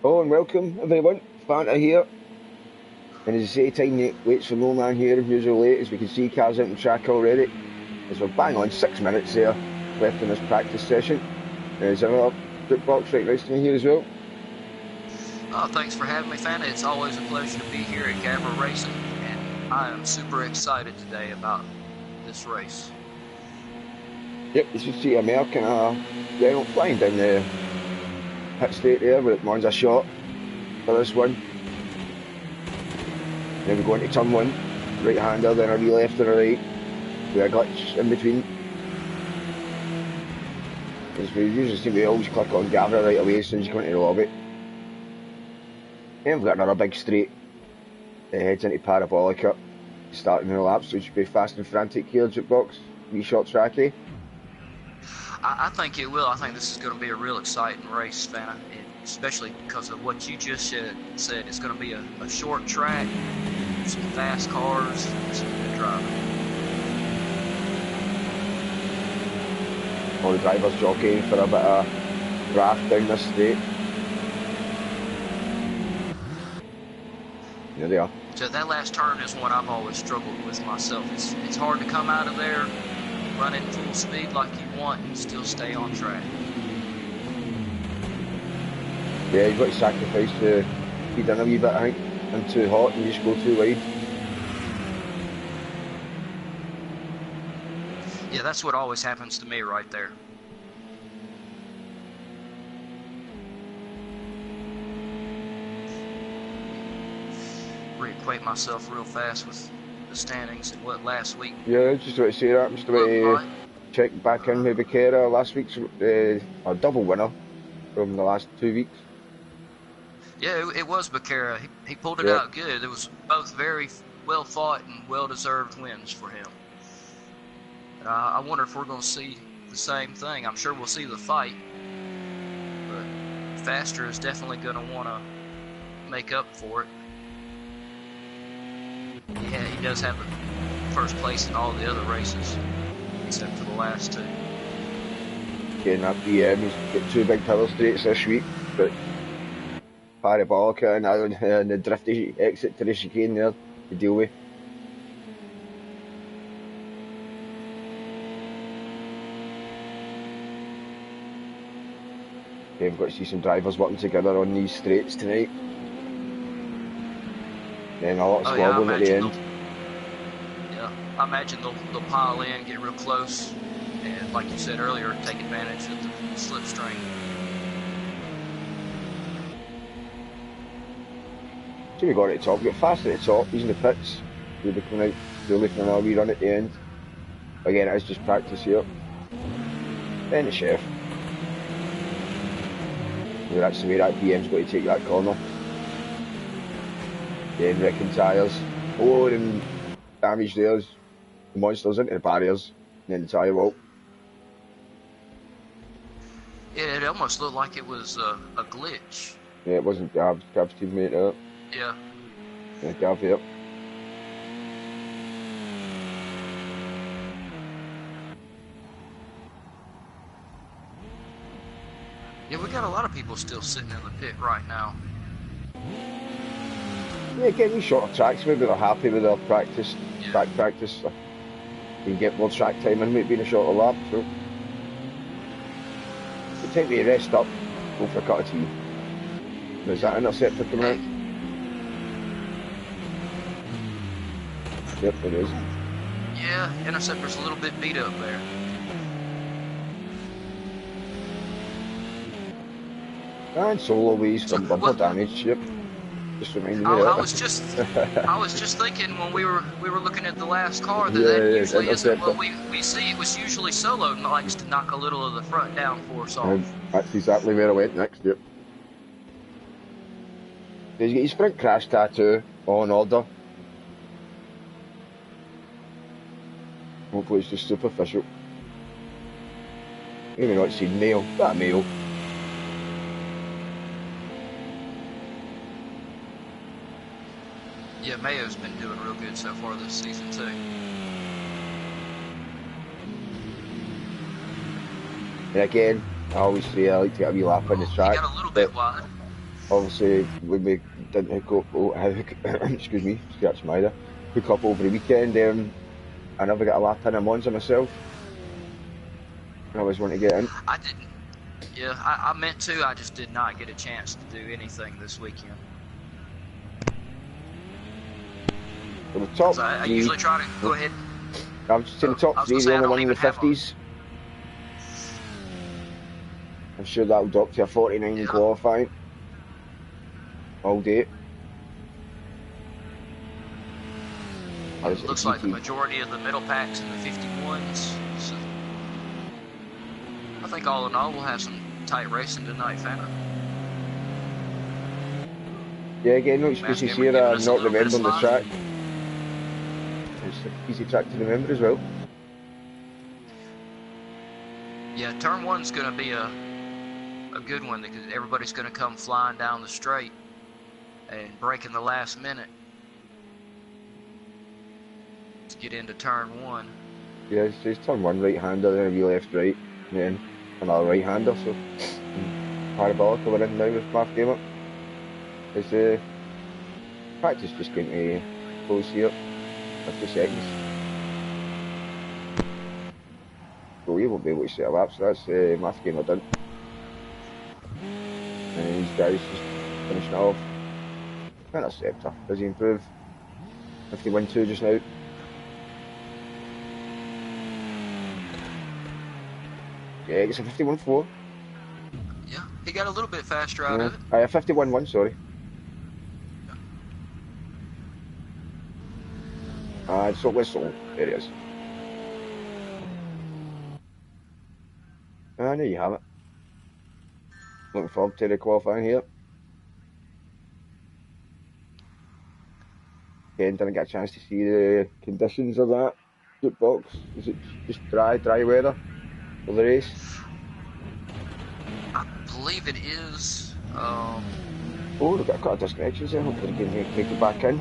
Hello and welcome everyone, Fanta here. And as I say, time waits for no man here, usually late, as we can see cars out on track already. As we're bang on 6 minutes there left in this practice session. There's another jukebox right next to me here as well. Thanks for having me, Fanta. It's always a pleasure to be here at Gavra Racing, and I am super excited today about this race. Yep, you should see American Renault flying down the pit straight there with Monza shot for this one. Then we go into turn one, right hander, then a wee left and a right, with a glitch in between. As we usually seem to always click on Gavra right away as soon as you go into the lobby. Then we've got another big straight that heads into Parabolica, starting the laps, so it should be fast and frantic here, jukebox, wee short tracky. I think it will. I think this is going to be a real exciting race, Fanta, especially because of what you just said. It's going to be a short track, some fast cars, some good driving. All the drivers jockeying for a bit of draft down this straight. There they are. So that last turn is one I've always struggled with myself. It's hard to come out of there running full speed like you want and still stay on track. Yeah, you've got to sacrifice the speed in a wee bit, I think, and too hot and you just go too wide. Yeah, that's what always happens to me right there. Reacquaint myself real fast with the standings and what last week. Yeah, just about to say that. Just about to check back in with Becerra, last week's a double winner from the last 2 weeks. Yeah, it was Becerra. He pulled it out good. It was both very well fought and well deserved wins for him. I wonder if we're going to see the same thing. I'm sure we'll see the fight, but Faster is definitely going to want to make up for it. Yeah, he does have the first place in all the other races, except for the last two. Getting that BM, he's got 2 big power straights this week, but Parabolica and the drifty exit to the chicane there to deal with. Okay, we've got to see some drivers working together on these straights tonight. Then a lot of squabbling at the end. I imagine they'll pile in, get real close, and like you said earlier, take advantage of the slipstream. So we got at the top, we got fast at the top, using the pits. We'll be coming out slowly for another wee run at the end. Again, it is just practice here. Then the chef. That's the way that BM's got to take that corner. Then wrecking tyres. Oh, and damage there. The monsters into the barriers. And then the tyre wall. Yeah, it almost looked like it was a glitch. Yeah, it wasn't Gav's teammate there. Yeah. Yeah, Gav here. Yeah, we got a lot of people still sitting in the pit right now. Yeah, getting shorter tracks, maybe they're happy with their practice, track practice. You can get more track time in, maybe in a shorter lap, so. It's time to rest up, go for a cut of tea. Is that interceptor coming out? Yep, it is. Yeah, interceptor's a little bit beat up there. And solo ways from bumper damage, yep. Just reminded me of that. I was just thinking when we were looking at the last car that usually isn't what we see. It was usually Solo likes to knock a little of the front downforce off. And that's exactly where I went next, yep. He's got his sprint crash tattoo on order. Hopefully it's just superficial. Maybe not seen nail, that nail. Yeah, Mayo's been doing real good so far this season too. And again, I always say I like to get a wee lap on the track. He got a little bit wide. obviously when we didn't hook up, excuse me, scratch my ear, hook up over the weekend, I never got a lap in Monza myself. I always want to get in. I didn't. Yeah, I meant to. I just did not get a chance to do anything this weekend. So the top I three, usually try to go ahead. I was just saying the top I was three, gonna the say I only don't one in the even have 50s. I'm sure that'll drop to a 49 in qualifying all day. It looks like the majority of the middle packs in the 51s. So I think all in all, we'll have some tight racing tonight, Fanner. Yeah, again, no excuses here, not remembering the track. It's an easy track to remember as well. Yeah, turn one's going to be a good one because everybody's going to come flying down the straight and break in the last minute to get into turn one. Yeah, it's turn one right-hander, then a wee left-right, and then another right-hander, so parabolic we're in now with Math Gamer. Is the practice just going to close here? 50 seconds. So we won't be able to set a lap, so that's Math Gamer done. And these guys just finishing it off. Interceptor, does he improve? 51.2 just now. Yeah, it's a 51.4. Yeah, he got a little bit faster out of it. 51.1, sorry. So whistle, there it is. There you have it. Looking forward to the qualifying here. Again, didn't get a chance to see the conditions of that jukebox. Is it just dry weather for the race? I believe it is. Oh, we've got a couple of disconnections there. Hopefully we can make it back in.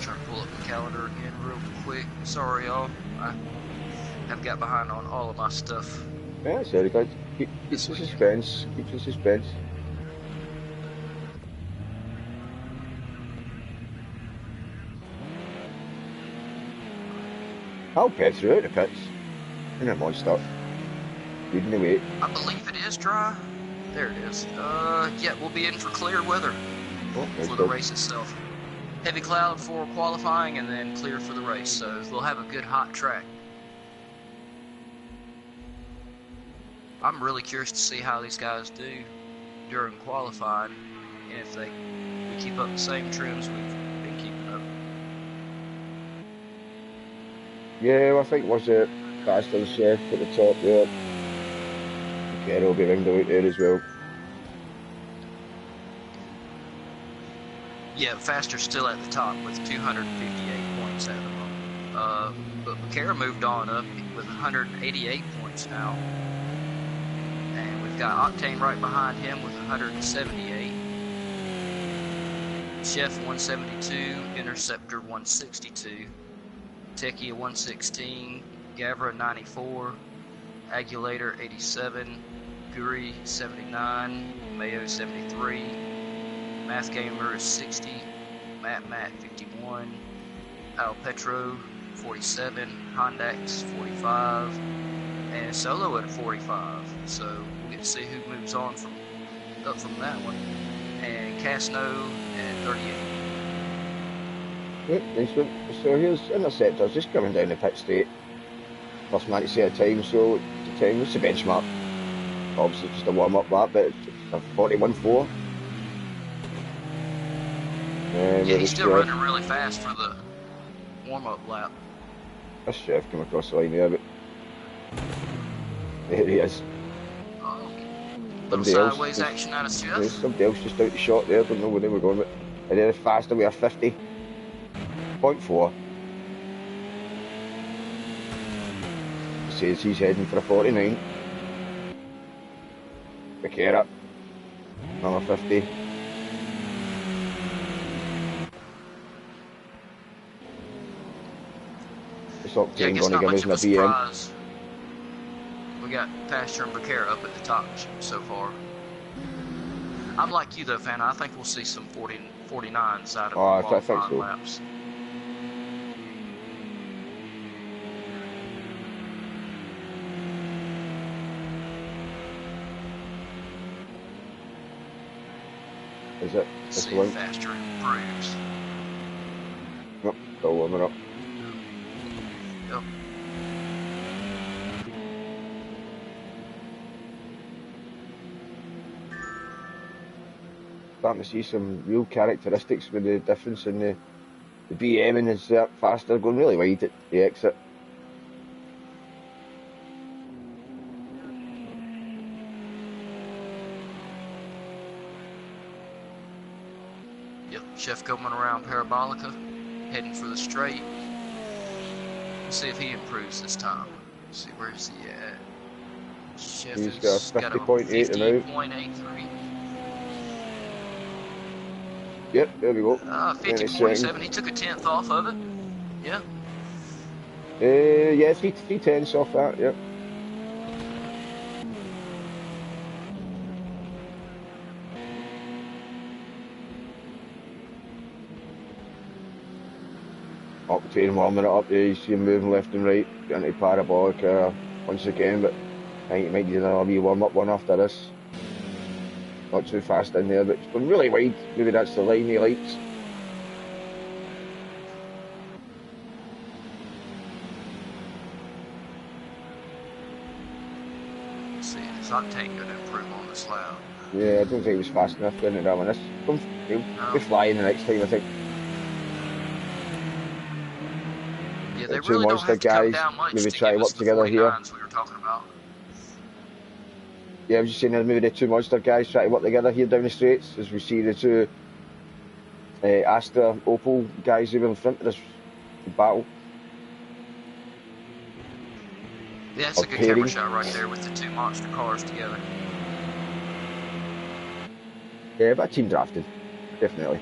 Trying to pull up the calendar again real quick. Sorry, y'all. I have got behind on all of my stuff. Yeah, it's very good. Keeps the suspense. Keeps the suspense. I'll pet through the pits. And that monster. Leading the way. I believe it is dry. There it is. Yeah, we'll be in for clear weather for the race itself. Heavy cloud for qualifying and then clear for the race. So we'll have a good hot track. I'm really curious to see how these guys do during qualifying and if we keep up the same trims we've been keeping up. Yeah, well, I think was it faster the chef at the top there. Okay, it'll be ringed out there as well. Yeah, Faster's still at the top with 258 points at the moment. But Becerra moved on up with 188 points now. And we've got Octane right behind him with 178. Chef 172, Interceptor 162, Techie 116, Gavra 94, Agulator 87, Guri 79, Mayo 73, Math Gamer is 60, Matt 51, Al Petro 47, Hondax 45, and Solo at 45. So we'll get to see who moves on up from that one. And Casno at 38. Yep, nice one. So here's Interceptors just coming down the pit straight. First man to say a time, so the time was the benchmark. Obviously just a warm up lap, but it's a 41.4. Yeah, he's still running really fast for the warm up lap. This chef came across the line there, but there he is. Oh, little sideways action out of Chef. Yeah, somebody else just out the shot there, don't know where they were going with. And then faster with a 50.4. Says he's heading for a 49. Becerra, another 50. It's Octane going to give us a BM. We got Pastor and Becerra up at the top so far. I'm like you though, fan. I think we'll see some 49s out of Oh, I think qualifying so. laps. Is it? Let's This see one? if faster improves. Nope, still warming up. Yep. Starting to see some real characteristics with the difference in the BM and is faster, going really wide at the exit. Yep, Chef coming around Parabolica, heading for the straight. Let's see if he improves this time. Let's see, where is he at? Chef He's has got a got a 50.8 now. 50.83. Yep, there we go. 50.7. He took a 10th off of it. Yeah. Yeah, three tenths off that. Yep. Up between warming it up, you see him moving left and right, getting into parabolic once again, but I think he might need another wee warm up one after this. Not too fast in there, but it's going really wide. Maybe that's the line he likes. Let's see, his octane going to improve on this lap. Yeah, I don't think he was fast enough going to that one. He'll be flying the next time, I think. Yeah, they The two really don't monster have to come guys down much maybe to try give us work the together here. 49s we were talking about. Yeah, I was just saying maybe the two monster guys try to work together here down the straights as we see the two Astra Opel guys who were in front of this battle. Yeah, that's a good camera shot right there with the two monster cars together. Yeah, but team drafted, definitely.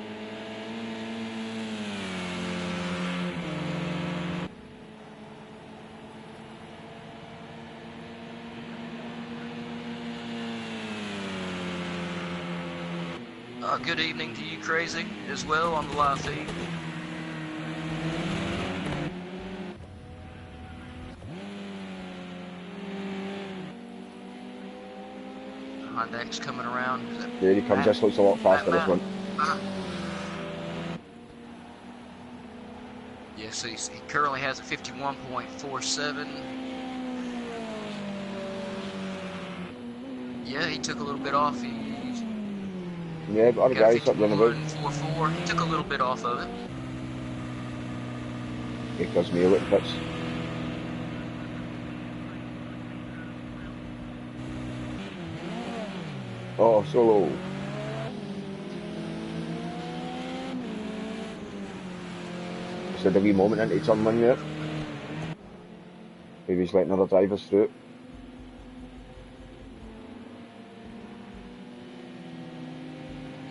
Good evening to you, Crazy, as well on the live feed. Honda's coming around. There he comes. This looks a lot faster, this one. Yes, he currently has a 51.47. Yeah, he took a little bit off. Yeah, but other guys up running about. 51.44. He took a little bit off of it. It gives me a little bits. Oh, so low. Just had a wee moment into turn one there. Maybe he's letting other drivers through.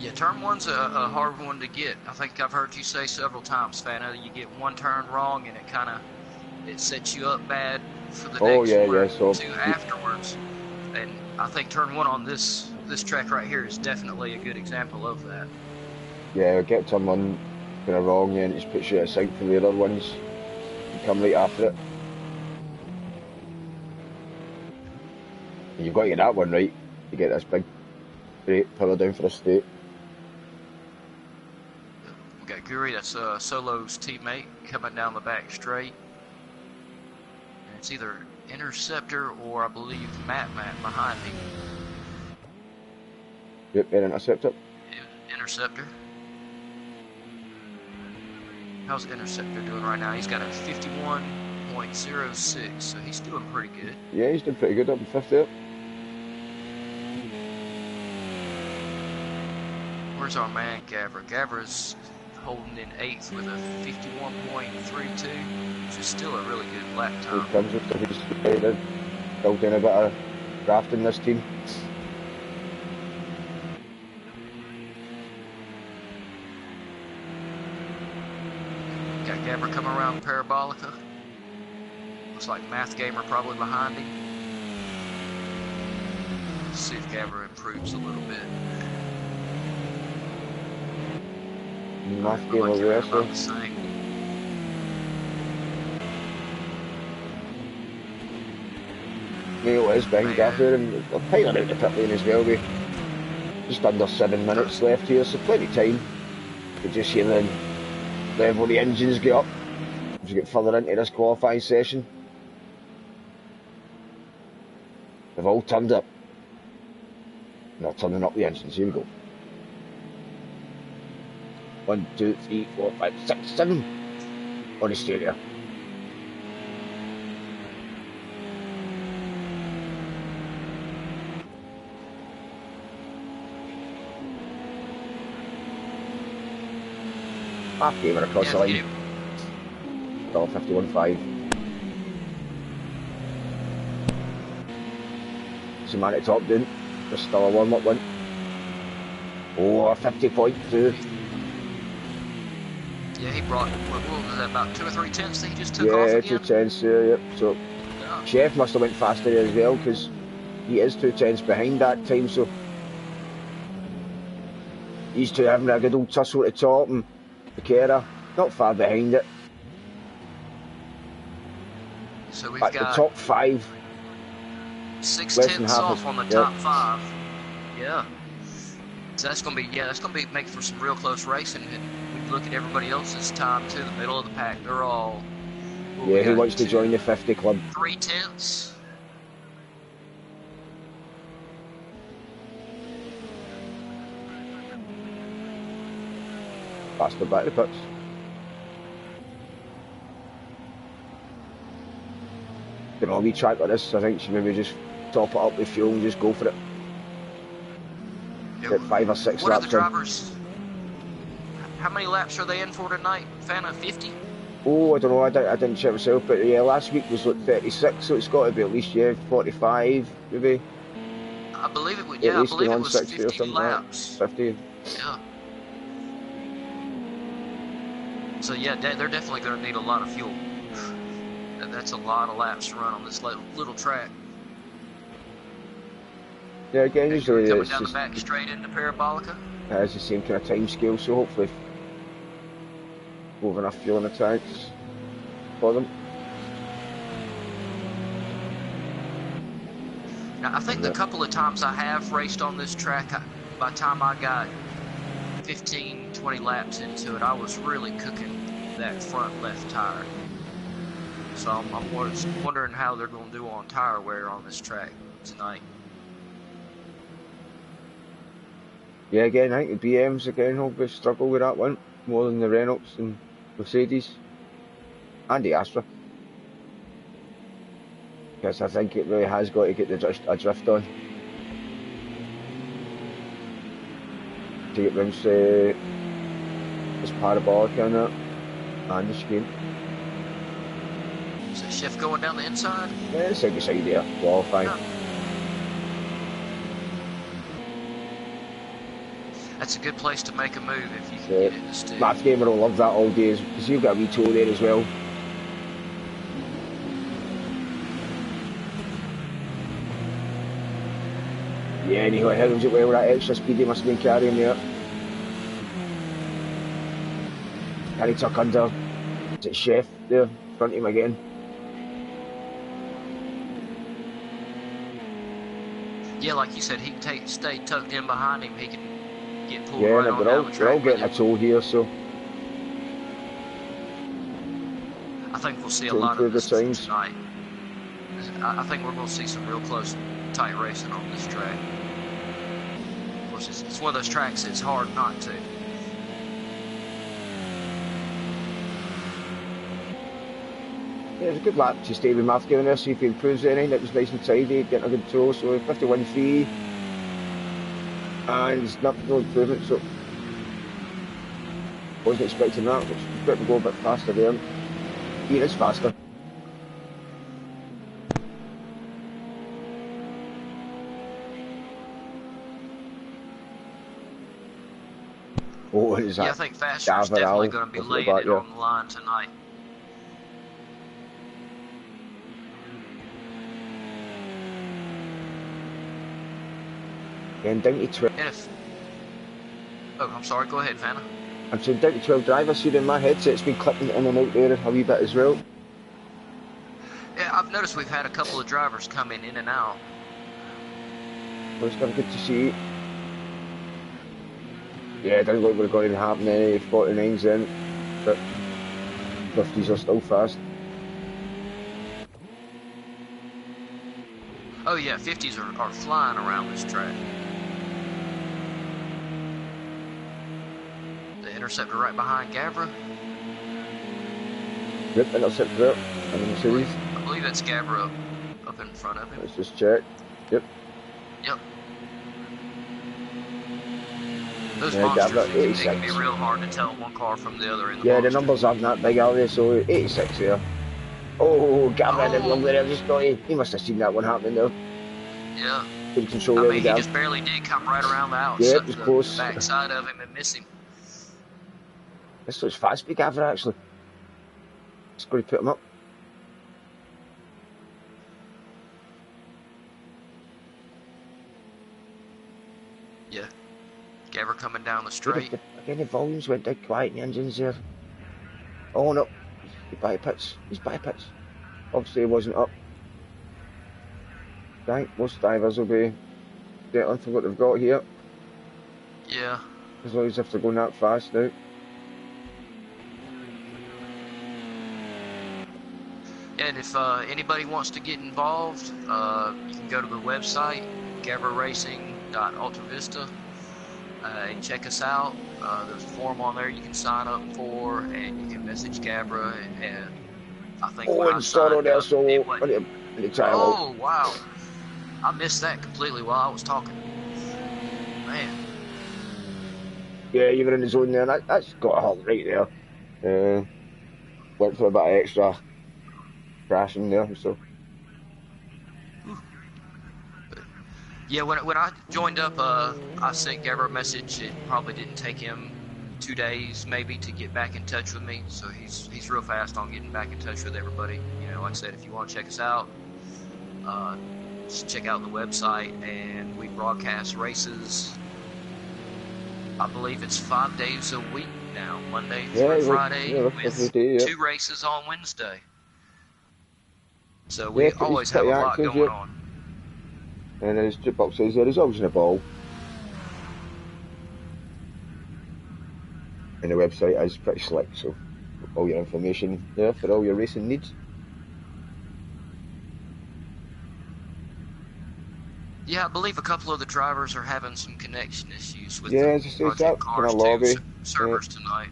Yeah, turn one's a hard one to get. I think I've heard you say several times, Fana, you get one turn wrong and it sets you up bad for the next one or two afterwards. And I think turn one on this track right here is definitely a good example of that. Yeah, get turn one kind of wrong, and it just puts you aside for the other ones. You come right after it. And you've got to get that one right to get this big brake power down for a straight. We got Guri, that's Solo's teammate, coming down the back straight. And it's either Interceptor or I believe Matt behind me. Yep, and Interceptor. Interceptor. How's Interceptor doing right now? He's got a 51.06, so he's doing pretty good. Yeah, he's doing pretty good up in fifth there. Where's our man Gavra? Gavra's holding in 8th with a 51.32, which is still a really good lap time. He comes with the building a bit of draft in this team. Got Gavra coming around Parabolica. Looks like Math Gamer probably behind him. Let's see if Gavra improves a little bit. Math We're game looking over at there, about so. the same. Neil is behind Man, Gavra, and they're piling out the pit lane as well. We just under 7 minutes left here, so plenty of time to just hear the level the engines get up as we get further into this qualifying session. They've all turned up. And they're turning up the engines. Here we go. 1, 2, 3, 4, 5, 6, 7 on the stereo. Half gamer across the line. Still 51.5. It's a man at top doing. There's still a warm-up one. Oh, a 50.2. yeah, he brought, what was that, about 2 or 3 tenths that he just took off Yeah, again? 2 tenths there, yep. So, Yeah. Chef must have went faster there as well, because he is 2 tenths behind that time, so these two having a good old tussle at the top, and Becerra not far behind it. So we've But got the top 5, 6 less than tenths half off of, on the yep. top 5. Yeah. So that's gonna be make for some real close racing. And we look at everybody else's time too, the middle of the pack. They're all. Yeah, who wants to join the 50 club? 3 tenths. Faster back to the pits. Can all be track of this. I think she maybe just top it up with fuel and just go for it. Get 5 or 6 What are the laps in. drivers? How many laps are they in for tonight, Fana? 50? Oh, I don't know. I didn't check myself, but yeah, last week was like 36, so it's got to be at least 45 maybe. I believe it was. At Yeah, I least believe it on was 60 or 50 something laps. like that. 50. Yeah. So yeah, they're definitely going to need a lot of fuel. That's a lot of laps to run on this little track. Yeah, again, usually coming it's down just the back straight into Parabolica. has the same kind of time scale, so hopefully we'll have enough fuel in the tanks for them. Now, I think the couple of times I have raced on this track, by the time I got 15, 20 laps into it, I was really cooking that front left tire. So I'm wondering how they're going to do on tire wear on this track tonight. Yeah, again, I think the BMs again will struggle with that one more than the Renaults and Mercedes and the Astra, because I think it really has got to get a drift on to get round this parabolic on that and the screen. Is that shift going down the inside? Yeah, side to side there, qualifying. Yeah. That's a good place to make a move if you can get it to stick. Math Gamer will love that all day, because you've got a wee toe there as well. Yeah, and he handles it well with that extra speed he must have been carrying there. Can he tuck under? Is it Chef there, in front of him again? Yeah, like you said, he can stay tucked in behind him. He can get pulled Yeah, right and on down the track. they're all getting a toe here, so I think we'll see a lot of this tonight. I think we're going to see some real close, tight racing on this track. Of course, it's one of those tracks that's hard not to. yeah, it was a good lap to stay with Math Gamer there, see if he improves anything. It was nice and tidy, getting a good toe, so 51.3. And it's not no improvement, so wasn't expecting that, but it's better to go a bit faster there. He is faster. Oh, is that? Yeah, I think faster is definitely going to be laying it on the line tonight. And down to 12. Oh, I'm sorry. Go ahead, Vanna. I'm saying down to 12 drivers here in my headset's been clipping in and out there a wee bit as well. Yeah, I've noticed we've had a couple of drivers coming in and out. Well, it's kind of good to see. Yeah, it doesn't look like we're going to happen any 49s in, but 50s are still fast. Oh yeah, 50s are flying around this track. The Interceptor right behind Gavra. Yep, Interceptor up. And in the series. I believe that's Gavra up in front of him. Let's just check. Yep. Yep. Those monsters, it can be real hard to tell one car from the other in the monster. The numbers aren't that big, are they? So 86 there. Oh, Gavra did lovely there. Just got he must have seen that one happening there. Yeah. Couldn't control I mean, he just barely did come right around the outside. Yeah, it was close. The backside of him and miss him. This looks fast for Gavra actually. Just going to put him up. Yeah. Gavra coming down the straight. Again, the volumes went dead quiet in the engines there. Oh no, he's by pits. Obviously he wasn't up. I think most drivers will be settling for what they've got here. Yeah. As long as if they're going that fast now. And if anybody wants to get involved, you can go to the website, gavraracing.ultravista, and check us out. There's a form on there you can sign up for, and you can message Gavra, and I think when I signed up, oh, wow. I missed that completely while I was talking. Man. Yeah, you were in the zone there. That's got a halt right there. Went for a bit of extra crashing there, so. Yeah, when I joined up, I sent Gavra a message. It probably didn't take him 2 days maybe to get back in touch with me. So he's real fast on getting back in touch with everybody. You know, like I said, if you want to check us out, just check out the website, and we broadcast races. I believe it's 5 days a week now, Monday through Friday, with 2 races on Wednesday. So we always have a lot going on. And as Jukebox says, there is always a ball. And the website is pretty slick, so all your information there for all your racing needs. Yeah, I believe a couple of the drivers are having some connection issues with the Project Cars 2 servers tonight.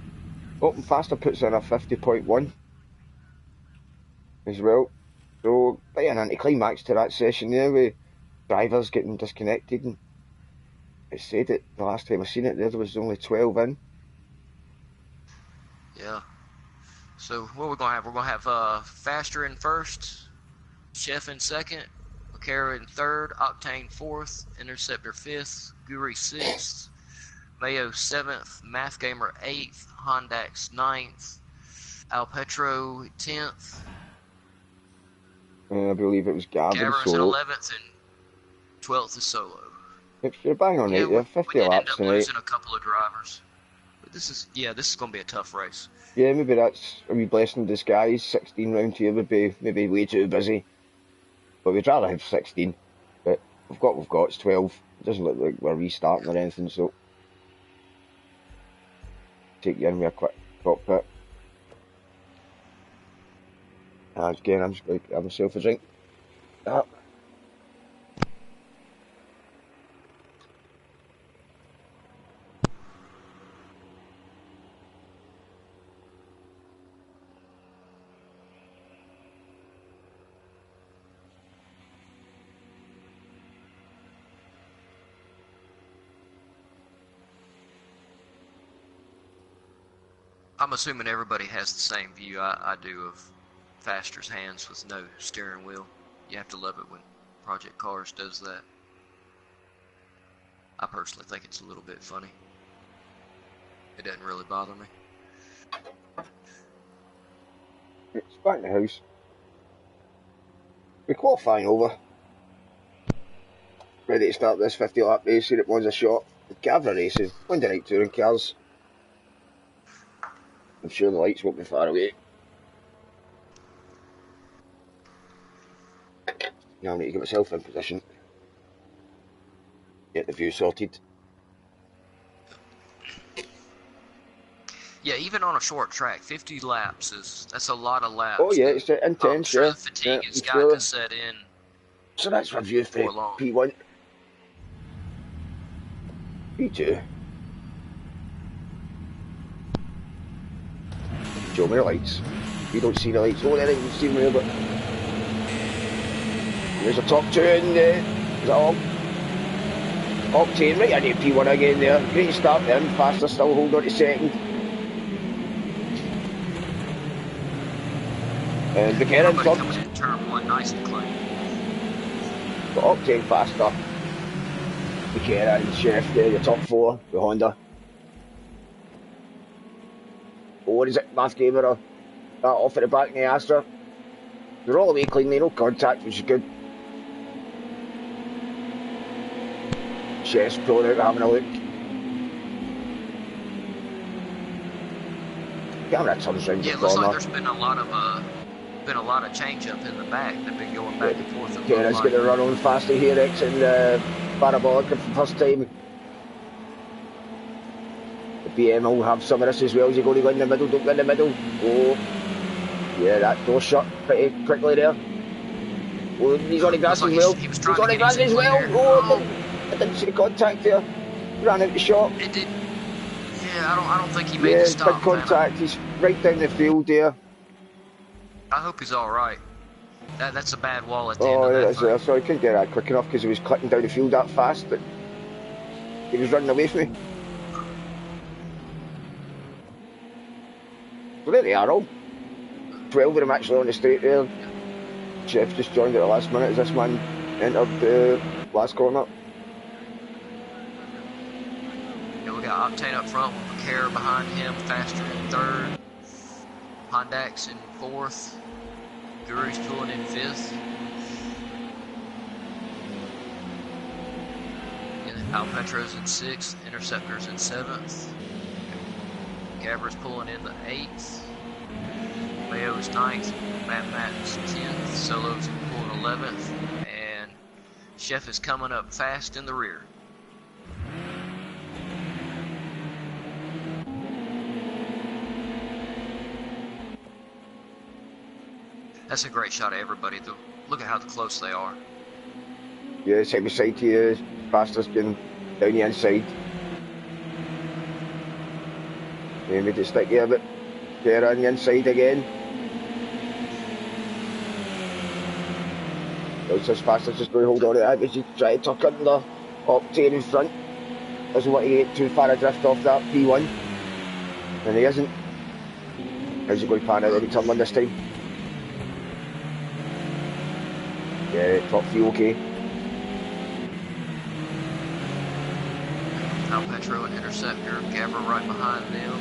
Open Faster puts in a 50.1 as well. So, bit of an anticlimax to that session there with drivers getting disconnected. And it said it the last time I seen it there was only 12 in. Yeah. So, what we're going to have? We're going to have Faster in first, Chef in second, Kara in third, Octane fourth, Interceptor fifth, Guri sixth, Mayo seventh, Math Gamer eighth, Hondax ninth, Alpetro 10th. I believe it was Gavra's in 11th, and 12th is Solo. Yep, you're bang on it. Yeah, 50 we laps tonight. Losing a couple of drivers, but this is going to be a tough race. Yeah, maybe that's a wee blessing in disguise. 16 round here would be maybe way too busy. But we'd rather have 16. But we've got. It's 12. It doesn't look like we're restarting or anything, so take you in with a quick cockpit. And again, I'm just going to have myself a drink. I'm assuming everybody has the same view I do of Faster's hands with no steering wheel. You have to love it when Project Cars does that. I personally think it's a little bit funny. It doesn't really bother me. It's back in the house. We're qualifying over. Ready to start this 50 lap race here at Monza shot. Gavra Racing, Monday night touring cars. I'm sure the lights won't be far away. Now I need to get myself in position. Get the view sorted. Yeah, even on a short track, 50 laps that's a lot of laps. Oh yeah, it's intense. I'm sure yeah. the fatigue Yeah, has got to set in. So that's review for long. P1. P2. Show me the lights. You don't see the lights. Oh, there you can see them there, but there's a top two in there. Is that all? Octane right into P1 again there. Great start there. Faster still hold on to second. And Becerra in third. Coming in turn one, nice and clean. But Octane faster. Becerra and Chef there, your top four, the Honda. Oh, what is it? Math Gavra off at the back in the Astra. They're all the way cleanly, no contact, which is good. Chef's pulling out, having a look. Camera turns round the corner. Yeah, it looks like there's been a lot of change up in the back. They've been going back and forth. Yeah, it's going to run on faster here, exiting the parabolic for the first time. The BM will have some of this as well. As you go to go in the middle, don't go in the middle. Oh, yeah, that door shut pretty quickly there. Oh, he's on the grass as well. He's on the grass as well. Oh, I didn't see the contact there. Ran out the shot. It did. Yeah, I don't think he made the stop. Yeah, big contact. He's right down the field there. I hope he's all right. That's a bad wall at the end of that. Oh, sorry, I couldn't get that quick enough because he was clicking down the field that fast that he was running away from me. So there they are all. 12 of them actually on the straight there. Chef just joined at the last minute as this man entered the last corner. Yeah, we got Octane up front with Becerra behind him, Faster in third, Hondax in fourth, Guru's pulling in fifth. And Alpetro's in sixth, Interceptor's in seventh. Gavra's pulling in the eighth. Mayo's ninth, Matt's 10th, Solo's pulling 11th, and Chef is coming up fast in the rear. That's a great shot of everybody. Look at how close they are. Yeah, side by side to you, Faster's getting down the inside. Yeah, made it stick here, but Becerra on the inside again. Says Faster's just going to hold on to that as you try to tuck under Octane in front. Doesn't want to get too far adrift off that P1. And he isn't. How's he going to pan out every turn one this time? Yeah, top three okay. Alpetro and Interceptor, Gavra right behind them.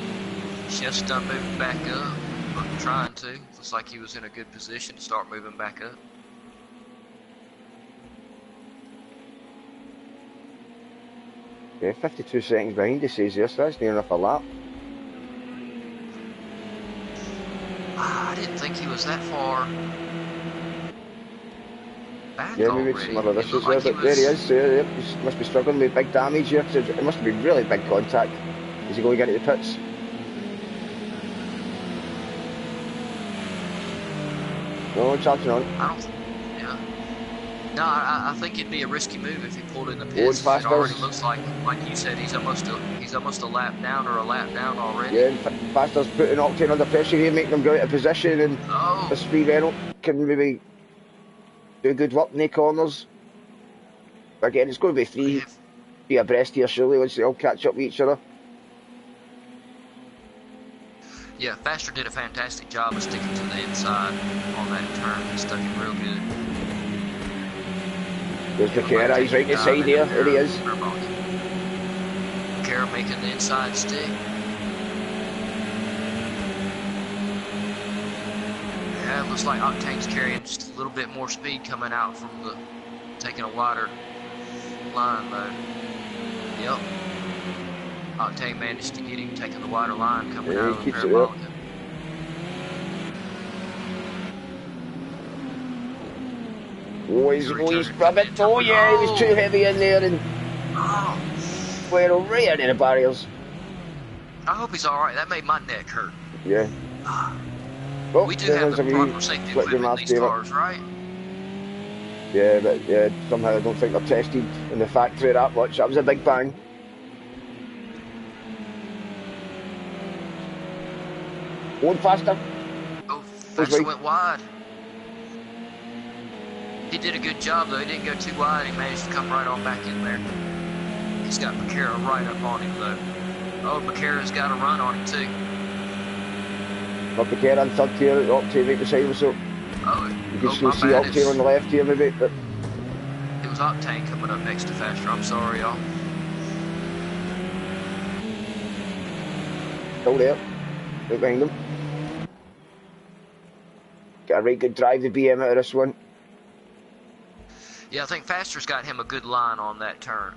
Chef's done moving back up, but trying to. Looks like he was in a good position to start moving back up. Yeah, 52 seconds behind, he says yes, that's near enough a lap. I didn't think he was that far back yeah, already. maybe some other issues there, but there he is. He must be struggling with big damage here. It must have been really big contact. Is he going to get into the pits? No, charging on. I think it'd be a risky move if he pulled in the pits. It already looks like you said, he's almost a lap down or a lap down already. Yeah, Faster's putting Octane under pressure here, making him go out of position, and this free Renault can maybe do good work in the corners. Again, it's going to be three abreast here surely once they all catch up with each other. Yeah, Faster did a fantastic job of sticking to the inside on that turn. He stuck it real good. There's Becerra, he's right inside here. There he is. Becerra making the inside stick. Yeah, it looks like Octane's carrying just a little bit more speed coming out from taking a wider line though. Yep. Octane managed to get him taking the wider line coming out of the parabolic. Oh, he's grabbed it. Oh, yeah, he was too heavy in there and went right into the barriers. I hope he's alright. That made my neck hurt. Yeah. Well, we do have the proper safety equipment in these cars, right? Yeah, but yeah, somehow I don't think they're tested in the factory that much. That was a big bang. Going faster. Oh, faster went wide. He did a good job though. He didn't go too wide. He managed to come right on back in there. He's got Becerra right up on him though. Oh, Becerra's got a run on him too. But Becerra in third tier, Octane right beside him, so you can still see Octane on the left here maybe. But it was Octane coming up next to Faster. I'm sorry, y'all. Still there, right behind him. Got a right good drive the BM out of this one. Yeah, I think Faster's got him a good line on that turn.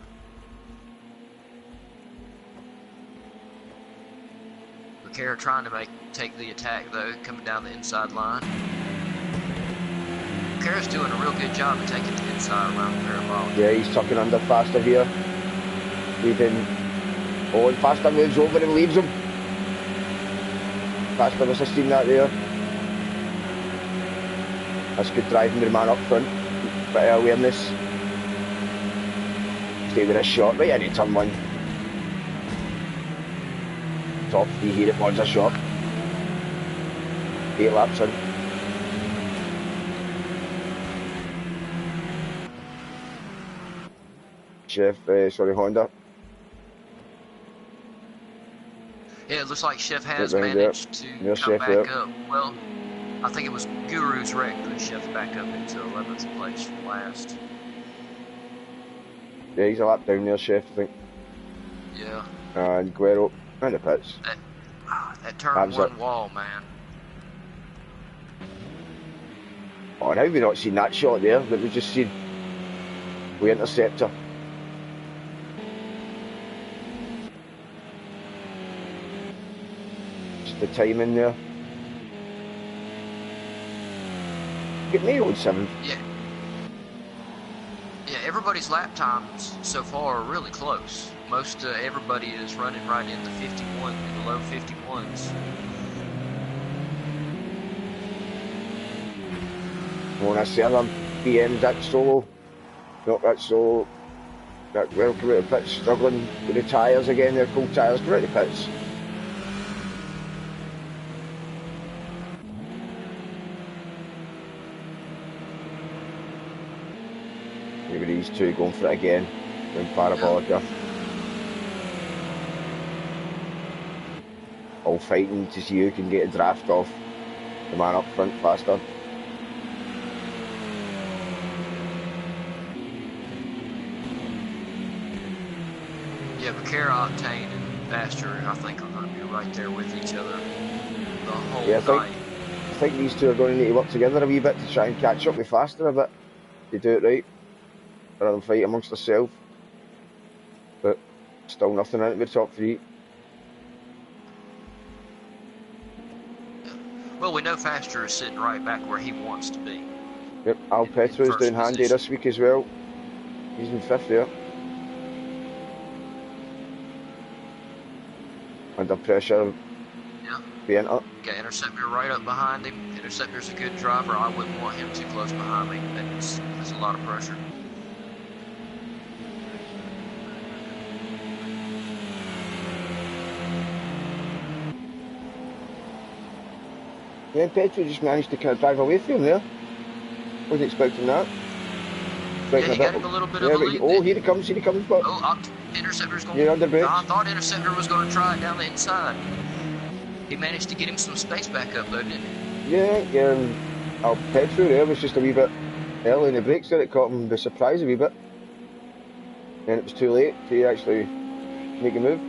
Becerra trying to take the attack though, coming down the inside line. Becerra's doing a real good job of taking the inside around the parabolic. Yeah, he's tucking under Faster here. Leaving. Oh, and Faster moves over and leaves him. Faster assisting that there. That's good driving the man up front. Bit of awareness. Stay with this shot right into turn one. Top 3 here at Monza shot. 8 laps in. Honda. Yeah, it looks like Chef has managed to come back up. Well, I think it was Guru's wreck put Chef back up into 11th place from last. Yeah, he's a lap down there, Chef, I think. Yeah. And Guerrero in the pits. That turn one wall, man. Oh, and how have we not seen that shot there that we just seen? We interceptor. Just the timing there. Get me on 7th. Yeah. Yeah, everybody's lap times so far are really close. Most everybody is running right in the 51, in the low 51s. When I see other BMs that solo, not that solo, that welcome out of pits, struggling with the tyres again, they're full tyres, come out of pits. Maybe these two going for it again, going parabolic there. All fighting to see who can get a draft off the man up front faster. Yeah, Becerra, Octane, and Faster, I think are going to be right there with each other the whole night. I think these two are going to need to work together a wee bit to try and catch up with Faster a bit. They do it right, rather than fight amongst themselves. But still nothing out of the top 3. Well, we know Faster is sitting right back where he wants to be. Yep, Al Petro is doing handy this week as well. He's in 5th there. Under pressure. Yeah. Being up. Got Interceptor right up behind him. Interceptor's a good driver. I wouldn't want him too close behind me. That's a lot of pressure. Yeah, Petro just managed to kind of drive away from him there. Wasn't expecting that. Yeah, he got him a little bit of a lead. Oh, here he comes, but... Oh, Interceptor's going... You're under brakes. I thought Interceptor was going to try it down the inside. He managed to get him some space back up, though, didn't he? Yeah, Al Petro there was just a wee bit early in the brakes there. It caught him by surprise a wee bit. And it was too late to actually make a move.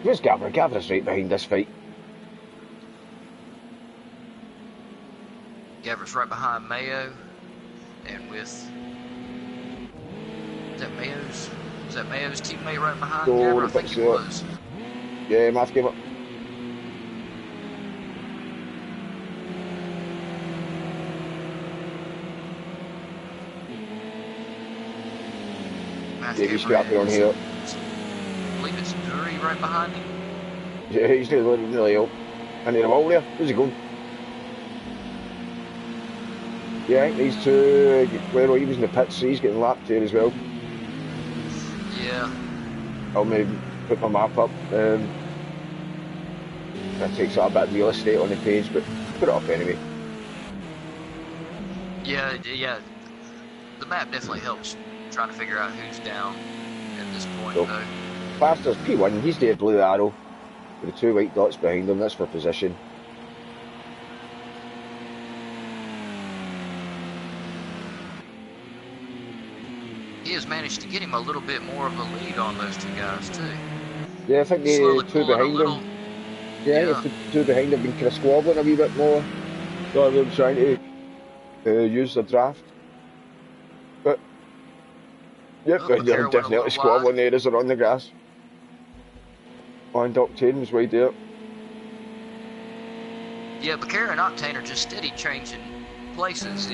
Where's Gavra? Gavra's right behind this fight. Gavra's right behind Mayo, and with... Is that Mayo's teammate right behind Gavra? I think it was. Yeah, Math came up. half Yeah, he's scrapping on here. I believe it's Dury right behind him. Yeah, he's nearly up. Into the wall there. Where's he going? Yeah, these two, well, he was in the pits, so he's getting lapped here as well. Yeah. I'll maybe put my map up. That takes up a bit of real estate on the page, but put it up anyway. Yeah, yeah. The map definitely helps trying to figure out who's down at this point, though. Faster's P1, he's the blue arrow with the two white dots behind him. That's for position. He has managed to get him a little bit more of a lead on those two guys, too. Yeah, I think the two behind him. Yeah, the two behind him have been kind of squabbling a wee bit more rather than trying to use the draft. But, yep, they're definitely squabbling there as they're on the grass. And Octane's way there. Yeah, Becerra and Octane are just steady changing places.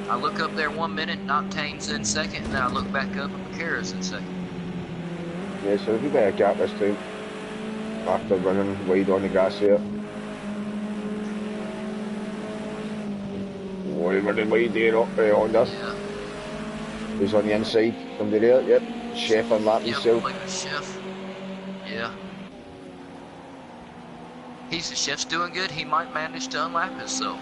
I look up there 1 minute, and Octane's in second, and then I look back up, and Becerra's in second. Yeah, so there'll be a bit of gap this time after running wide on the grass here. Oh, he's running wide there on us. Yeah. Who's on the inside? Somebody there, yep. Chef unlapped himself. Like a Chef. Yeah. The Chef's doing good. He might manage to unlap himself.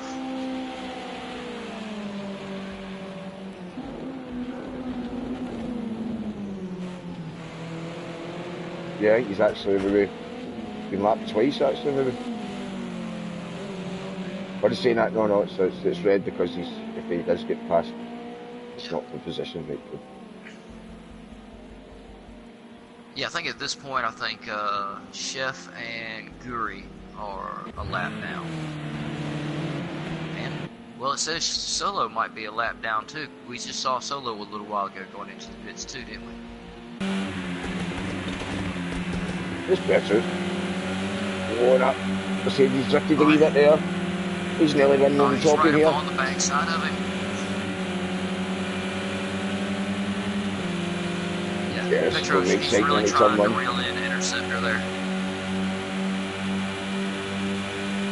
Yeah, he's actually maybe been lapped twice actually maybe. What is saying that? No, it's red because if he does get past, it's not the position right good. Yeah, I think at this point, Chef and Guri are a lap down. And, well, it says Solo might be a lap down too. We just saw Solo a little while ago going into the pits too, didn't we? It's better. Oh, that Mercedes drifted a wee bit there. He's nearly running on the top of here. On the backside of him. Yeah, Petro's really trying to reel in Interceptor there.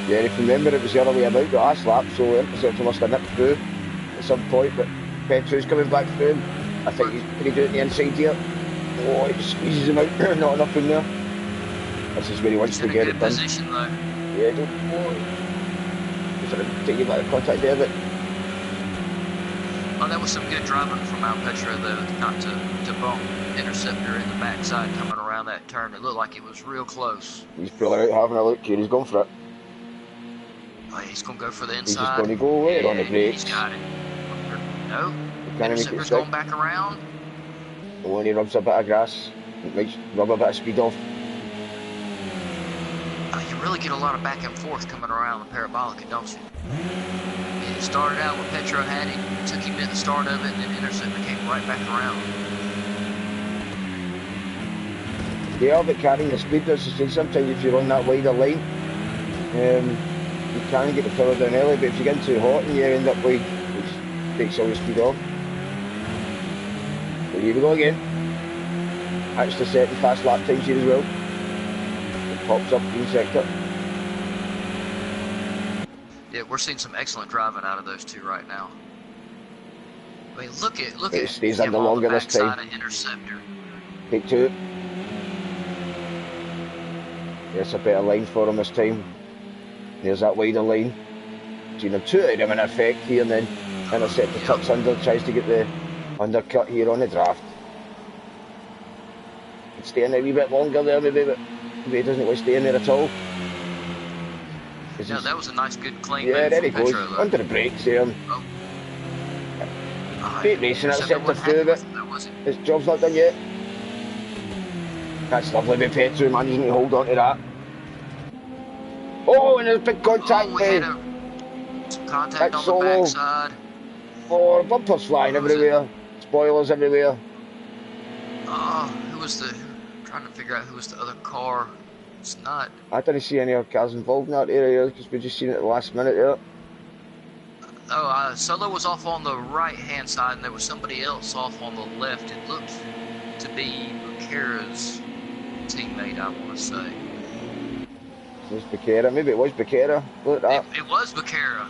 Yeah, if you remember, it was the other way about the last lap, so Interceptor must have nipped through at some point, but Petro's coming back through him. I think he's pretty good on the inside here. Oh, he squeezes him out, not enough in there. This is where he wants to get it done. Position, though. Yeah, don't sort of take you back to contact there, but oh, that was some good driving from Al Petro, though, not to bump Interceptor in the backside coming around that turn. It looked like it was real close. He's pulling out, having a look here. He's going for it. Oh, he's going to go for the inside. He's just going to go away on the brakes. He's got it. No. Interceptor's going back around. When he rubs a bit of grass, it might rub a bit of speed off. You really get a lot of back and forth coming around the parabolic, don't you? It started out when Petro had it, took him at the start of it, and then Interceptor came right back around. Yeah, but carrying the speed, as I said, sometimes if you're on that wider line, you can get the power down early, but if you get too hot and you end up wide, which takes all the speed off. So here we go again. Actually setting fast lap times here as well. Pops up green sector. Yeah, we're seeing some excellent driving out of those two right now. I mean, look at it stays under longer this time. Interceptor. Take two. There's a better line for him this time. There's that wider line. Between them two of them in effect here, and then Interceptor tucks under, tries to get the undercut here on the draft. It's staying a wee bit longer there maybe, but maybe he doesn't want to stay in there at all. Yeah, that was a nice, good, clean yeah, move there he goes, Petro, under the brakes there. Oh. Great racing, Interceptor through, but his job's not done yet. That's lovely by Petro, managing to hold on to that. Oh, and there's big contact there. Contact on the backside. Oh, bumpers flying everywhere. Spoilers everywhere. Oh, who was the... I'm trying to figure out who was the other car. It's not... I didn't see any other cars involved in that area because we just seen it at the last minute there. Oh, Solo was off on the right-hand side and there was somebody else off on the left. It looked to be Becerra's teammate, I want to say. It was Becerra. Maybe it was Becerra. Look at that. It was Becerra.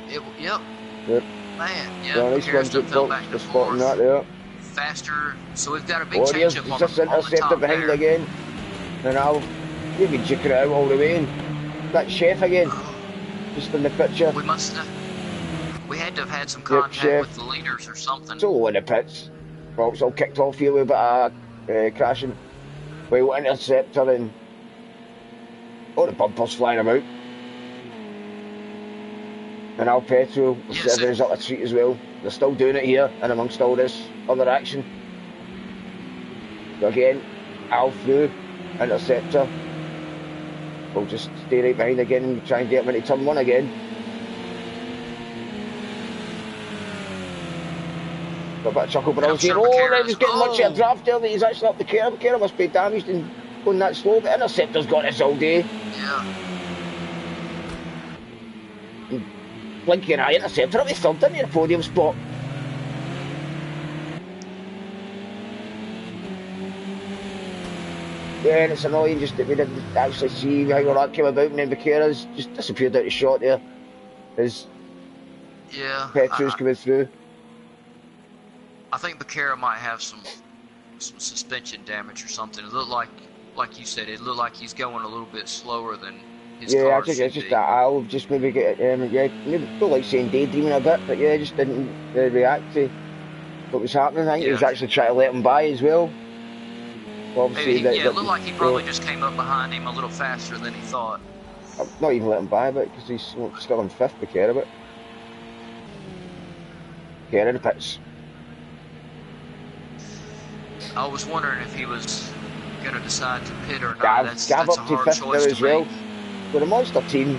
Yep. Good. Man, yeah. Yeah, nice Becerra one, still fell back for and spotting forth. that there. Faster. So we've got a big Oh, there's change up on just the interceptor top behind there. again. And I'll maybe jick it out all the way in. That chef again. Just in the picture. We had to have had some contact with the leaders or something. It's all in the pits. Well, it's all kicked off here with a bit of crashing. Well, interceptor and all the bumpers flying about. And Al Petro was serving us up a treat as well. They're still doing it here, and amongst all this other action. So again, Al through, interceptor. We'll just stay right behind again and try and get him into turn one again. A bit of chuckle, but I was here. Oh, they was getting much of a draft there that he's actually up the curb. Becerra must be damaged and going that slow, but interceptor's got us all day. Yeah. Blinking eye, interceptor up his third in your podium spot. Yeah, and it's annoying just that we didn't actually see how all that came about, and then Becerra's just disappeared out of shot there. As Petro's coming through. I think Becerra might have some suspension damage or something. It looked like you said, it looked like he's going a little bit slower than his car I think it's just that I'll just maybe get maybe feel like saying daydreaming a bit, but yeah, just didn't react to what was happening. I think he was actually trying to let him by as well. Obviously, it looked like he probably just came up behind him a little faster than he thought. Not even let him by, but because he's still in fifth, Becerra, but Becerra in the pits. I was wondering if he was going to decide to pit or not. That's Gav a up to hard fifth choice now as well. make. With a monster team,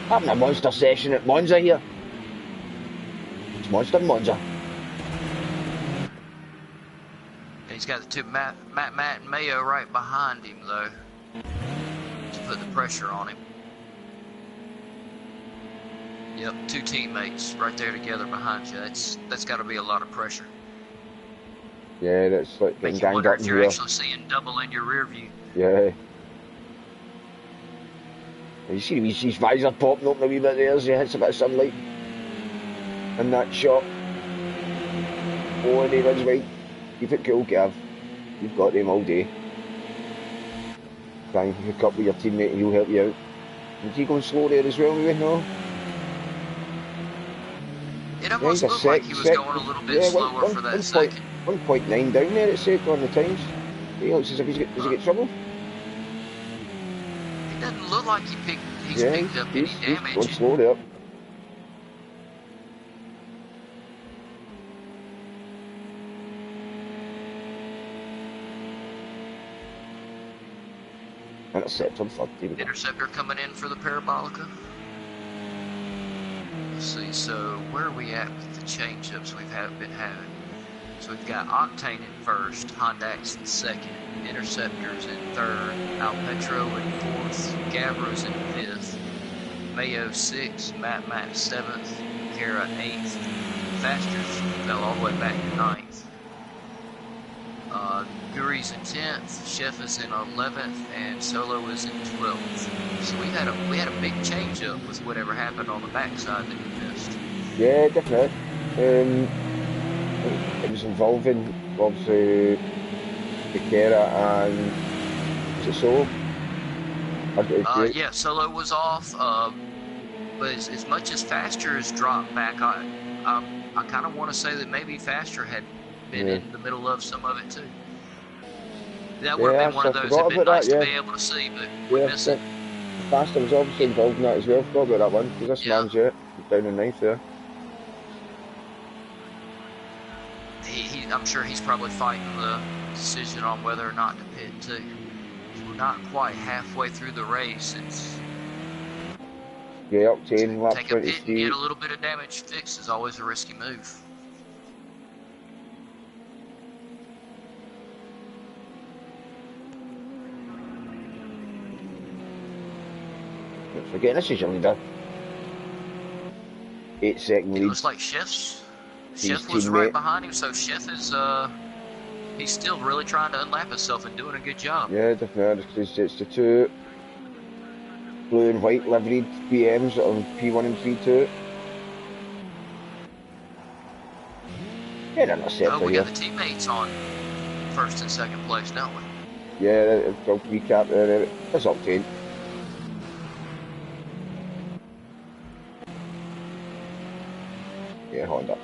having a monster session at Monza here. It's Monster Monza. He's got the two Matt and Mayo right behind him though, to put the pressure on him. Yep, two teammates right there together behind you. That's got to be a lot of pressure. Yeah, that's like getting Make you ganged wonder up if in you're here. actually seeing double in your rear view. Yeah. You see his visor popping open a wee bit there as he hits a bit of sunlight. And that shot. Oh, and he runs right. Keep it cool, Gav. You've got them all day. Try and hook up with your teammate and he'll help you out. Is he going slow there as well, maybe? No? It almost looked like he was going a little bit slower for that second. 1.9 down there, it said on the times. He looks as if does he get trouble? It doesn't look like he's picked up any damage. He's going slow there. Interceptor, fuck. Interceptor coming in for the Parabolica. Let's see, so where are we at with the change-ups we've been having? So we've got Octane in first, Hondax in second, Interceptors in third, Al Petro in fourth, Gavra's in fifth, Mayo sixth, Matt seventh, Becerra eighth, Fasters fell all the way back to ninth. Guri's in 10th, Chef is in 11th, and Solo is in 12th. So we had a big change up with whatever happened on the backside that we missed. Yeah, definitely. It was involving obviously Becerra and Solo. Yeah, Solo was off. But as much as Faster has dropped back, I kind of want to say that maybe Faster had been in the middle of some of it too. That would have been one of those that'd been nice to be able to see, but we missed it. Faster was obviously involved in that as well. Forgot about that one, because this man's down in ninth there. I'm sure he's probably fighting the decision on whether or not to pit too. We're not quite halfway through the race. Octane, lap 23. Take a pit and get a little bit of damage fixed is always a risky move. Forgetting this is your leader. 8-second lead. It looks like Chef was right behind him, so Chef is he's still really trying to unlap himself and doing a good job. Yeah, definitely. It's the two blue and white liveried BMs on P1 and P2. Yeah, they're not set Oh, we here. got the teammates on first and second place, don't we? Yeah, I'll recap there. It's Octane. Yeah, Honda.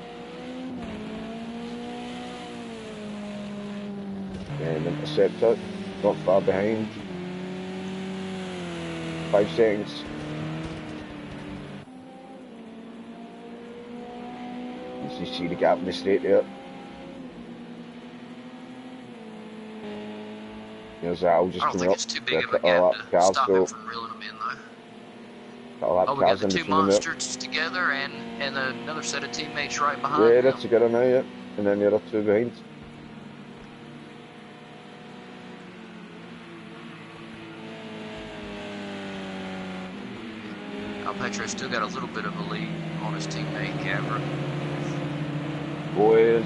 And Interceptor, not far behind. 5 seconds. You see the gap in the straight there. There's Al just I don't coming think up. it's too big of a gap to stop him from reeling them in, though. Oh, we got the two monsters together and another set of teammates right behind them. Yeah, they're together now, yeah. And then the other two behind. Petro's still got a little bit of a lead on his teammate, Gavra. Boys,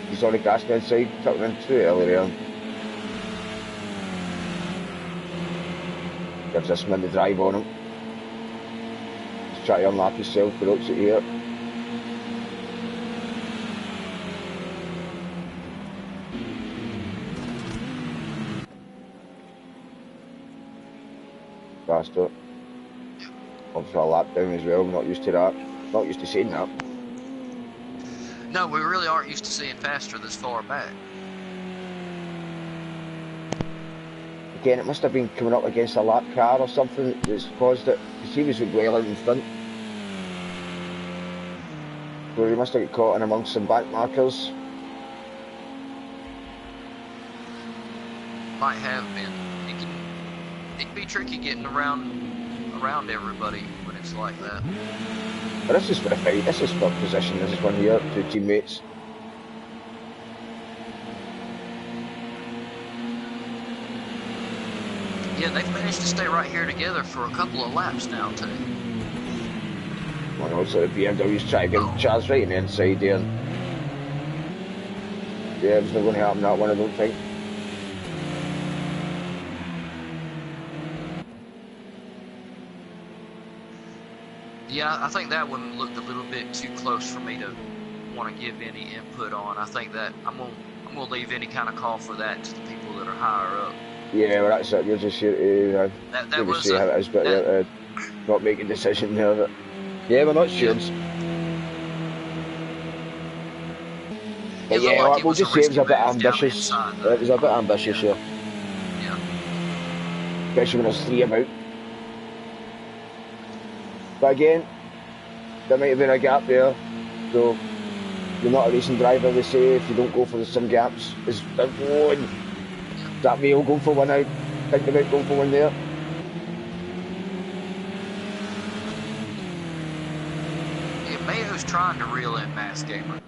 he's on the gas man side, tucking in too early there. Gives this man the drive on him. He's trying to unlap himself, but looks at here. Faster. Obviously a lap down as well, we're not used to that. Not used to seeing that. No, we really aren't used to seeing faster this far back. Again, it must have been coming up against a lap car or something that's caused it, because he was well out in front. So he must have got caught in amongst some back markers. Might have been. It can be tricky getting around everybody when it's like that. But this is for a fight, this is for position, this is one here, two teammates. Yeah, they've managed to stay right here together for a couple of laps now, too. Well, also the BMW's trying to get Chaz right on the inside there. Yeah, it's not going to happen that one, I don't think. Yeah, I think that one looked a little bit too close for me to want to give any input on. I think that I'm gonna leave any kind of call for that to the people that are higher up. Yeah, well that's it. You're just here to that was see how it is, but not making a decision there. But yeah, we're not sure. But yeah, like we'll just say it was a bit ambitious. It was a bit ambitious, yeah. Especially when there's 3 about. But again, there might have been a gap there, so you're not a racing driver, they say, if you don't go for some gaps. Is that Mayo going for one out? Thinking about going for one there? Yeah, Mayo's trying to reel in Mass Gamer.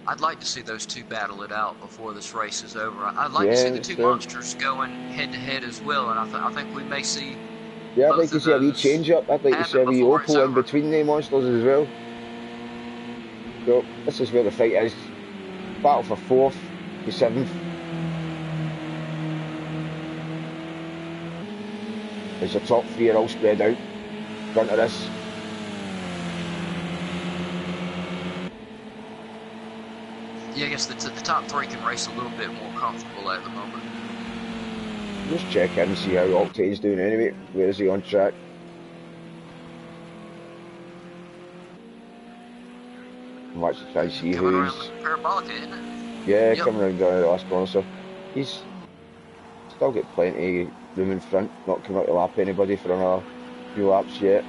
I'd like to see those two battle it out before this race is over. I'd like to see the two monsters going head-to-head as well, and I think we may see. Yeah, I'd like to see a wee change up. I'd like to see a wee Opal in between the monsters as well. So this is where the fight is. Battle for 4th to 7th. As the top 3 are all spread out in front of this. Yeah, I guess the top 3 can race a little bit more comfortable at the moment. Just check in and see how Octane's doing anyway. Where is he on track? I'm actually trying to see who's... Parabolic, isn't it? Yeah, coming around down the last corner, so he's still got plenty of room in front, not coming out to lap anybody for another few laps yet.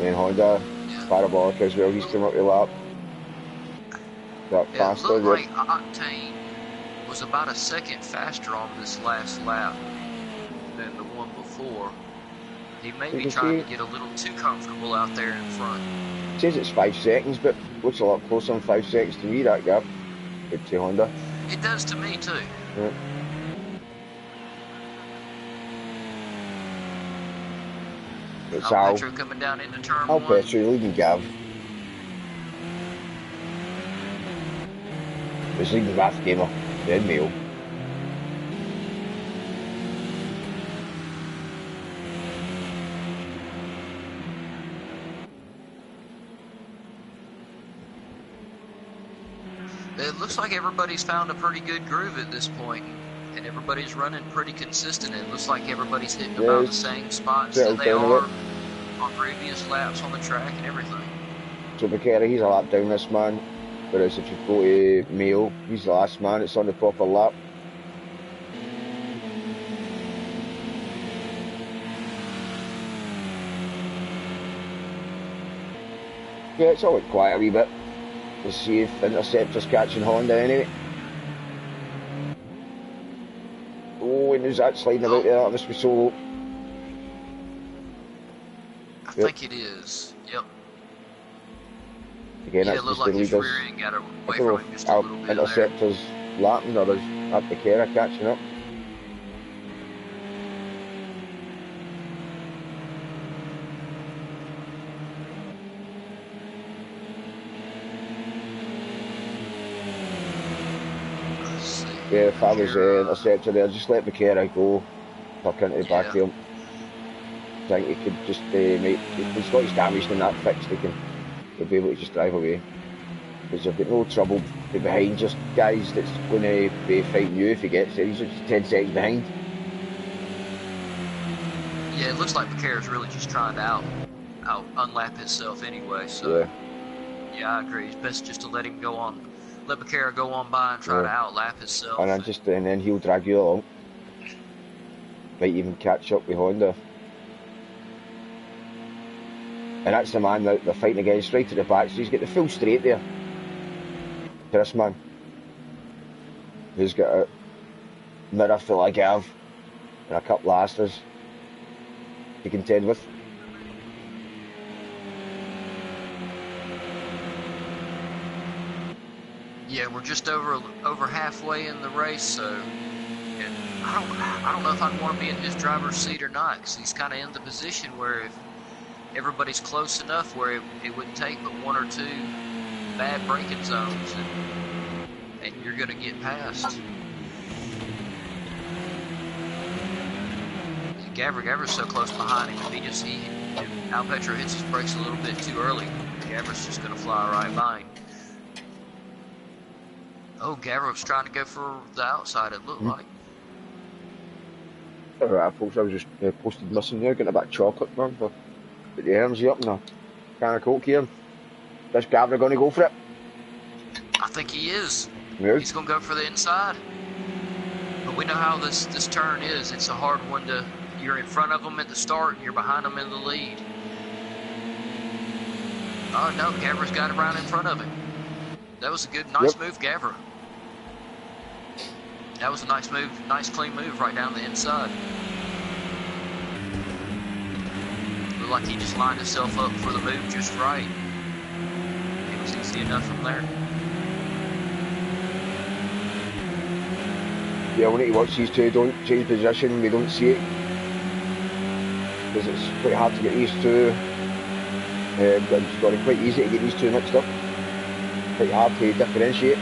And Honda, Parabolic as well, he's coming up to lap. That faster. It looked like Octane was about a second faster on this last lap than the one before. He may be trying to get a little too comfortable out there in front. It says it's 5 seconds, but looks a lot closer than 5 seconds to me, that gap. Good to Honda. It does to me too. Yeah. It's Al. Petro coming down into turn 1. Petro leading Gav. Dus ik de laatste keer nog in mail. It looks like everybody's found a pretty good groove at this point, and everybody's running pretty consistent. It looks like everybody's hitting about the same spots that they are on previous laps on the track and everything. So Becerra, he's a lap down this man, whereas if you go to Mayo, he's the last man, it's on the proper lap. Yeah, it's all quiet a wee bit. Let's see if Interceptor's catching Honda anyway. Oh, and who's that sliding about there? That must be Solo. I think it is. Yep. Again, yeah, that's it looked just like the his leaders. rear end got away from him just a little bit Interceptor's lapping, or is that Becerra catching up? Yeah, if I was Interceptor there, just let Becerra go, tuck into the back of him. I think he could just make, if he's got his damage in that fixed, he'll be able to just drive away. Because you've got no trouble behind just guys that's going to be fighting you if he gets there. He's just 10 seconds behind. Yeah, it looks like Becerra's really just trying to out unlap himself anyway, so yeah, I agree. It's best just to let him go on. Let Becerra go on by and try to outlap himself. And then he'll drag you along. Might even catch up with Honda. And that's the man that they're fighting against right at the back, so he's got the full straight there. To this man. Who's got a mirror full of Gav and a couple of Asters to contend with. Yeah, we're just over halfway in the race, so I don't know if I'd want to be in his driver's seat or not, because he's kind of in the position where if everybody's close enough where it would take but one or two bad braking zones, and you're going to get past. Gavra's so close behind him, if Alpetro hits his brakes a little bit too early, Gavra's just going to fly right by him. Oh, Gavra was trying to go for the outside, it looked like. Alright, folks, I was just posted missing there, getting a bit of chocolate, man, for the energy up and a can of Coke here. Is Gavra going to go for it? I think he is. Yeah. He's going to go for the inside. But we know how this turn is. It's a hard one to... You're in front of them at the start, and you're behind them in the lead. Oh, no, Gavra's got it right in front of him. That was a good, nice move, Gavra. That was a nice move, nice clean move right down the inside. Looked like he just lined himself up for the move just right. It was easy enough from there. Yeah, we need to watch these two, don't change position, we don't see it. Because it's quite hard to get these two. But it's got to be quite easy to get these two mixed up. Quite hard to differentiate.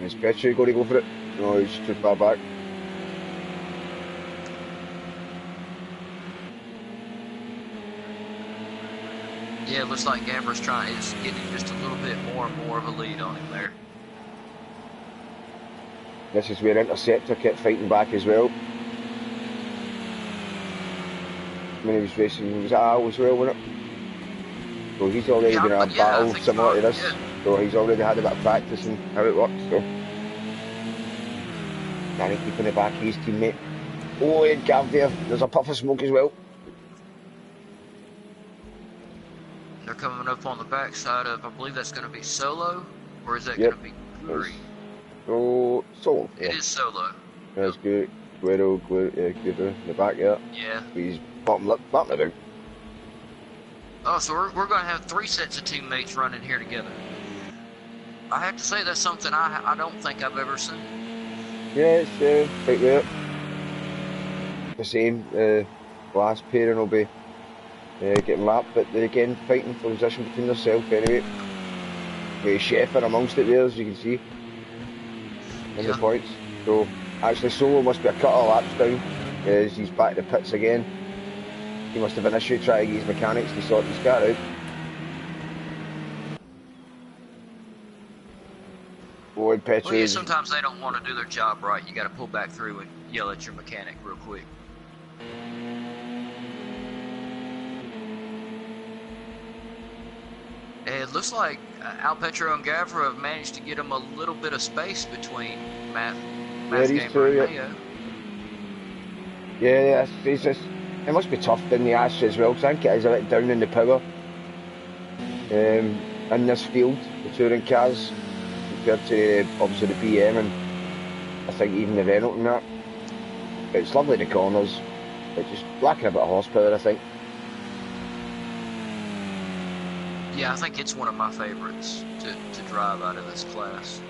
Is Petru going to go for it? No, he's too far back. Yeah, it looks like Gavra's is getting just a little bit more and more of a lead on him there. This is where Interceptor kept fighting back as well. When he was racing, he was at Al as well, wasn't it? So he's already been in a battle similar to this. So he's already had a bit of practice in how it works. So can he keep in the back of his teammate? Oh, and Gav there. There's a puff of smoke as well. They're coming up on the backside of, I believe that's going to be Solo, or is that going to be Guri? So, Solo. It is Solo. That's good. Guido in the back, yeah. Yeah. He's bottom lip out. Oh, so we're going to have 3 sets of teammates running here together. I have to say that's something I don't think I've ever seen. Yeah, it's right there. The same. Last pairing will be getting lapped, but they're again fighting for position between themselves anyway. With Chef in amongst it there, as you can see, in the points. So actually Solo must be a couple of laps down, as he's back to the pits again. He must have an issue trying to get his mechanics to sort his car out. Boy, Petru. Well, yeah, sometimes they don't want to do their job right. You got to pull back through and yell at your mechanic real quick. It looks like Petru and Gavra have managed to get him a little bit of space between Matt Gamer and Mayo. Yeah, it must be tough in the Astra as well, because I think it is a bit down in the power in this field, the touring cars, compared to obviously the BM and I think even the Renault and that. It's lovely the corners, it's just lacking a bit of horsepower, I think. Yeah, I think it's one of my favorites to drive out of this class.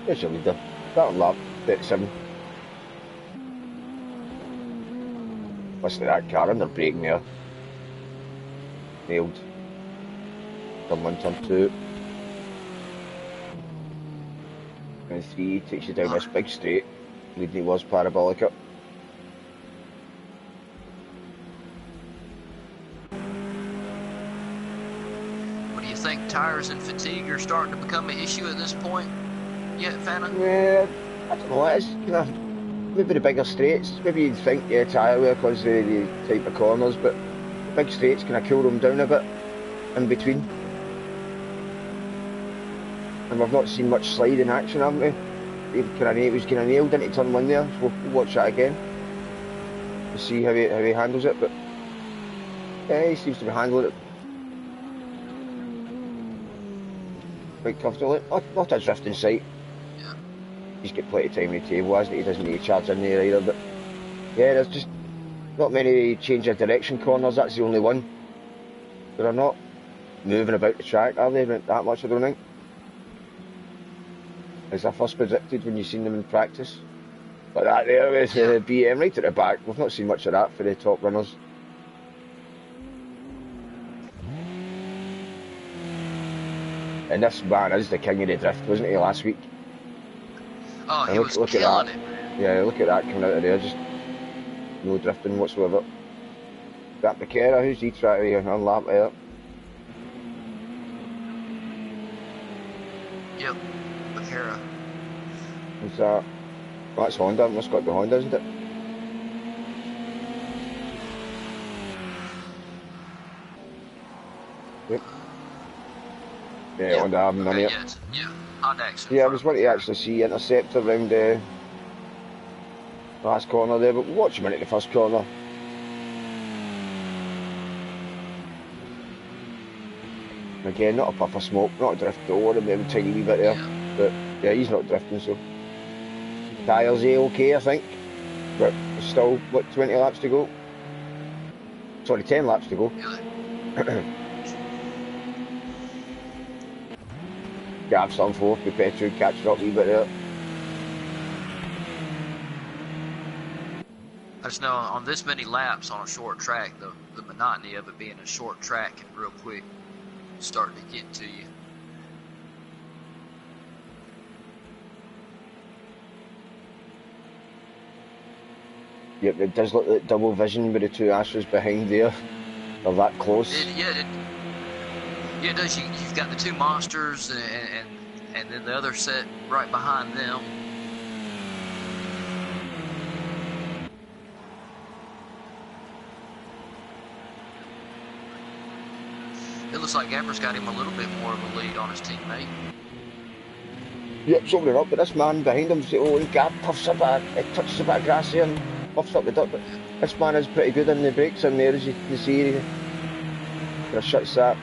There's your leader. That lap, 37. Listen to that car under braking there. Nailed. Turn 1, turn 2. And 3 takes you down this big straight. Leading was Parabolica. What do you think? Tires and fatigue are starting to become an issue at this point yet, Fana? Yeah, I don't know. It's kind of maybe the bigger straights. Maybe you'd think tyre wear because of the type of corners, but the big straights kind of cool them down a bit in between. And we've not seen much sliding action, haven't we? He was kind of nailed into turn 1 there, so we'll watch that again to see how he handles it. But yeah, he seems to be handling it quite comfortably. Not a drift in sight. Yeah. He's got plenty of time on the table, hasn't he? He doesn't need to charge in there either. But yeah, there's just not many change of direction corners. That's the only one. They're not moving about the track, are they? That much, I don't think. As I first predicted when you seen them in practice. But that there is the BM right at the back. We've not seen much of that for the top runners. And this man is the king of the drift, wasn't he, last week? Oh, he was killing it. Yeah, look at that coming out of there, just no drifting whatsoever. That Becerra, who's he trying to unlap there? Yep, Becerra. Who's that? Oh, that's Honda, must got the Honda, isn't it? Yep. Yeah, Honda having none yet. Yeah, Honda actually. Yeah, I was wanting to actually see Interceptor around the last corner there, but watch him in at the first corner. Again, not a puff of smoke, not a drift over him, a tiny wee bit there. Yeah. But yeah, he's not drifting, so. Tyres okay, I think. But still, what, 20 laps to go? Sorry, 10 laps to go. Gav's on fourth with Petru catching up a wee bit there. I just know on this many laps on a short track, the monotony of it being a short track and real quick starting to get to you. Yep, it does look like double vision with the two Astras behind there. They're that close. It does. You've got the two monsters and then the other set right behind them. It looks like Gavra's got him a little bit more of a lead on his teammate. Yep, it's opening up, but this man behind him, Gav puffs up it touches a bit of grass here and puffs up the dirt, but this man is pretty good in the brakes in there, as you can see. He kind of shuts that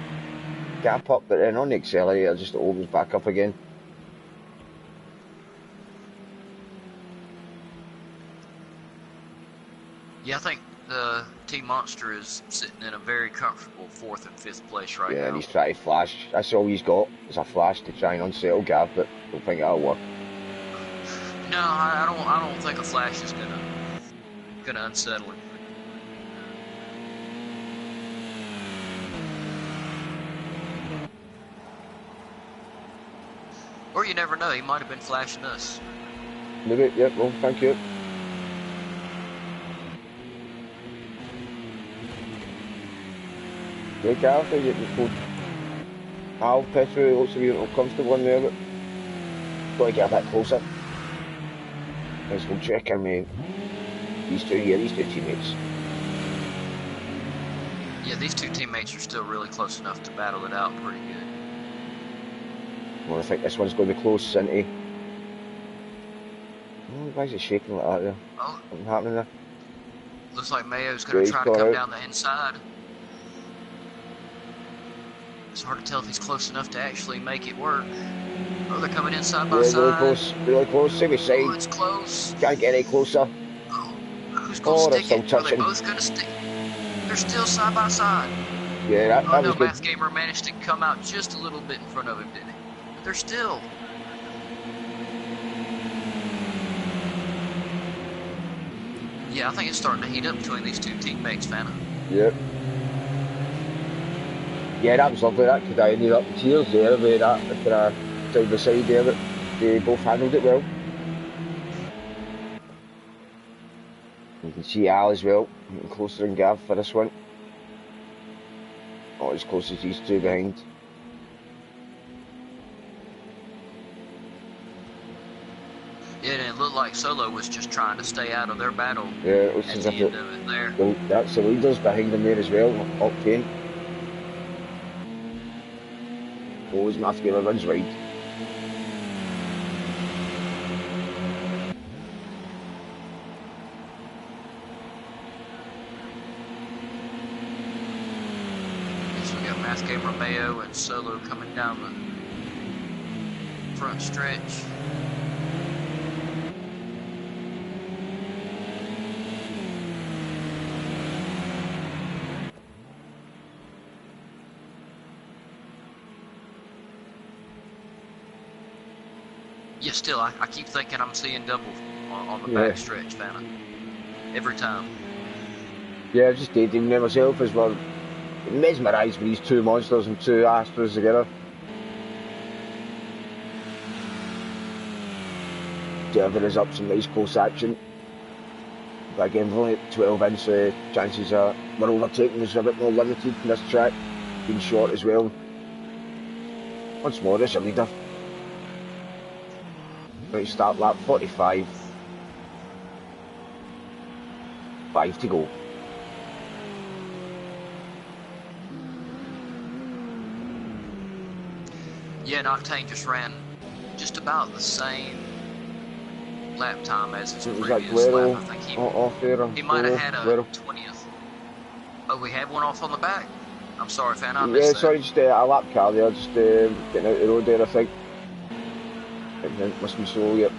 gap up, but then on the accelerator, just opens back up again. Yeah, I think the Team Monster is sitting in a very comfortable 4th and 5th place right now. Yeah, and he's trying to flash. That's all he's got, is a flash to try and unsettle Gav, but I don't think that'll work. No, I don't think a flash is gonna unsettle him. Or you never know, he might have been flashing us. Maybe, yep, well, thank you. Yeah, Gareth, you can go. Al, Petru, looks to be uncomfortable in there, but got to get a bit closer. Let's go check him, these two teammates. Yeah, these two teammates are still really close enough to battle it out pretty good. Well, I think this one's going to be close, isn't he? Oh, why is it shaking like that there? Oh, Something happening there? looks like Mayo's going to try to come down the inside. It's hard to tell if he's close enough to actually make it work. Oh, they're coming in side by side. Really close, really close. See which side. Oh, it's close. Can't get any closer. Oh, who's going to stick still it? touching. Are they both going to stick? They're still side by side. Yeah, that was good. Math Gamer managed to come out just a little bit in front of him, didn't he? But they're still. Yeah, I think it's starting to heat up between these two teammates, Fana. Yep. Yeah, that was lovely. That could have ended up in tears there with that kind of side by side there, but they both handled it well. You can see Al as well, getting closer than Gav for this one. Not as close as these two behind. Yeah, and it looked like Solo was just trying to stay out of their battle. Yeah, it looks as if that's the leaders behind them there as well, Octane. Always Math Gamer runs wide. So we got Math Gamer, Mayo, and Solo coming down the front stretch. Yeah, still, I keep thinking I'm seeing double on the back stretch, Fana. Every time. Yeah, I just daydreaming myself as well. Mesmerised with these two monsters and two Astros together. Gavra is up some nice close action. But again, we're only at 12 in, so chances are we're overtaking is a bit more limited in this track. Being short as well. Once more, it's a leader. Right, start lap 45. 5 to go. Yeah, and Octane just ran just about the same lap time as his previous lap. I think he might have had a 20th. Oh, we had one off on the back? I'm sorry, fan, I missed that. Yeah, sorry, just a lap car there, just getting out the road there, I think. It must be slow, yep.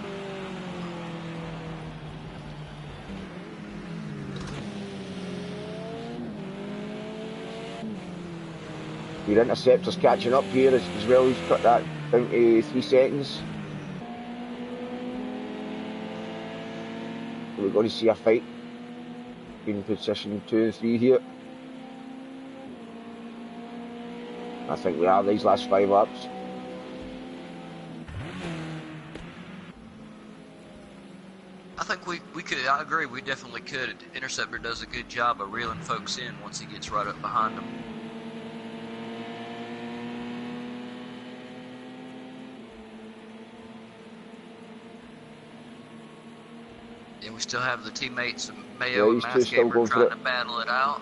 Your interceptor's catching up here as well. He's cut that down to 3 seconds. We're going to see a fight in position 2 and 3 here. I think we are these last 5 laps. I think we could, I agree, we definitely could. Interceptor does a good job of reeling folks in once he gets right up behind them. And we still have the teammates of Mayo and Math Gamer trying to battle it out.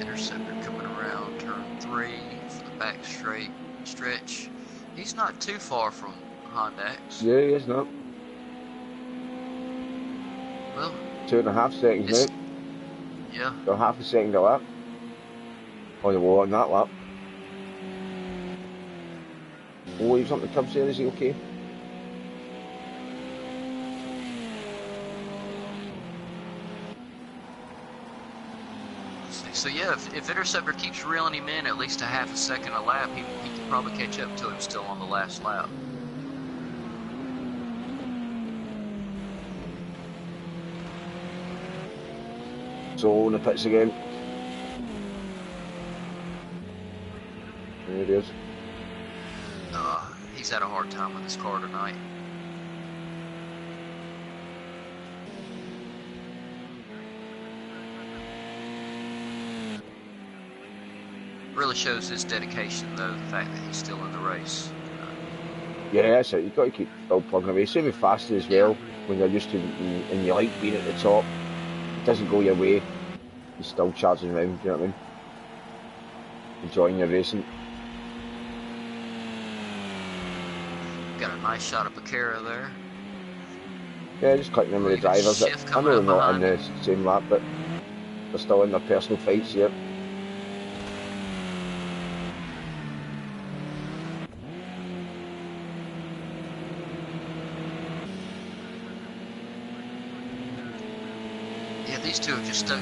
Interceptor coming around turn 3 for the back straight stretch. He's not too far from Hondax. Yeah, he is not. Well, 2.5 seconds now. Yeah. So half a second a lap. Oh, you were on that lap. Oh, he's on the tubs there, is he okay? So yeah, if Interceptor keeps reeling him in at least a half a second a lap, he can probably catch up to him still on the last lap. So in the pits again. There it is. He's had a hard time with his car tonight. Really shows his dedication, though, the fact that he's still in the race. Yeah, that's it. You've got to keep still plugging away. Same with fast as well. When you're used to and you like being at the top, it doesn't go your way. You're still charging around. You know what I mean? Enjoying your racing. Got a nice shot of Becerra there. Yeah, just clicking in with the drivers. I know they're not in the same lap, but they're still in their personal fights here. Yeah, these two have just stuck.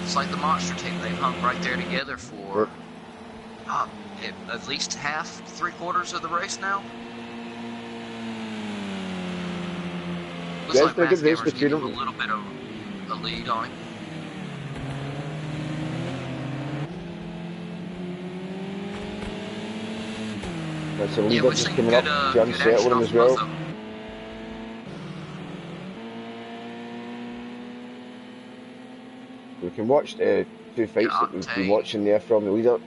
It's like the monster team. They've hung right there together for at least half, 3/4 of the race now. Looks like Matt Gamer's getting a little bit of a lead on him. That's a leader just coming up. John settled him as well. We can watch the two fights that we've been watching there from the leader.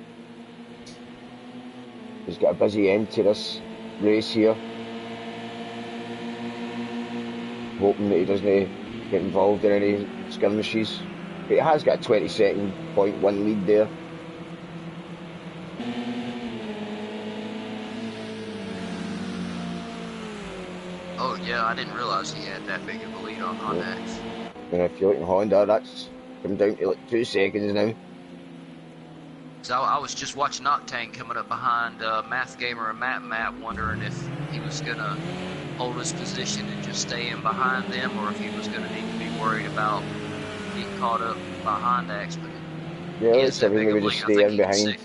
He's got a busy end to this race here. Hoping that he doesn't get involved in any skirmishes. But he has got a 22.1 lead there. Oh yeah, I didn't realise he had that big of a lead on Honda. And if you're looking at Honda, that's come down to like 2 seconds now. So I was just watching Octane coming up behind Math Gamer and Matt, wondering if he was gonna hold his position and just stay in behind them, or if he was gonna need to be worried about getting caught up behind X. But yeah, let's maybe just stay in behind.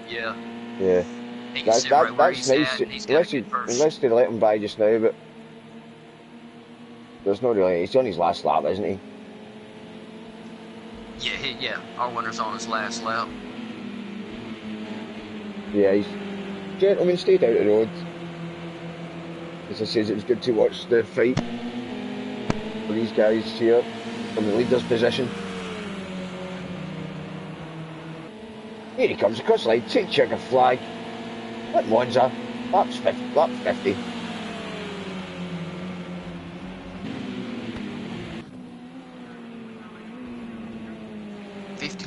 Yeah. Yeah. That's nice. Unless they let him by just now, but there's no really. He's on his last lap, isn't he? Yeah. Our winner's on his last lap. Yeah, he's gentleman, stayed out of the road. As I said, it was good to watch the fight for these guys here from the leader's position. Here he comes across the line, take checker flag. At Monza, lap 50.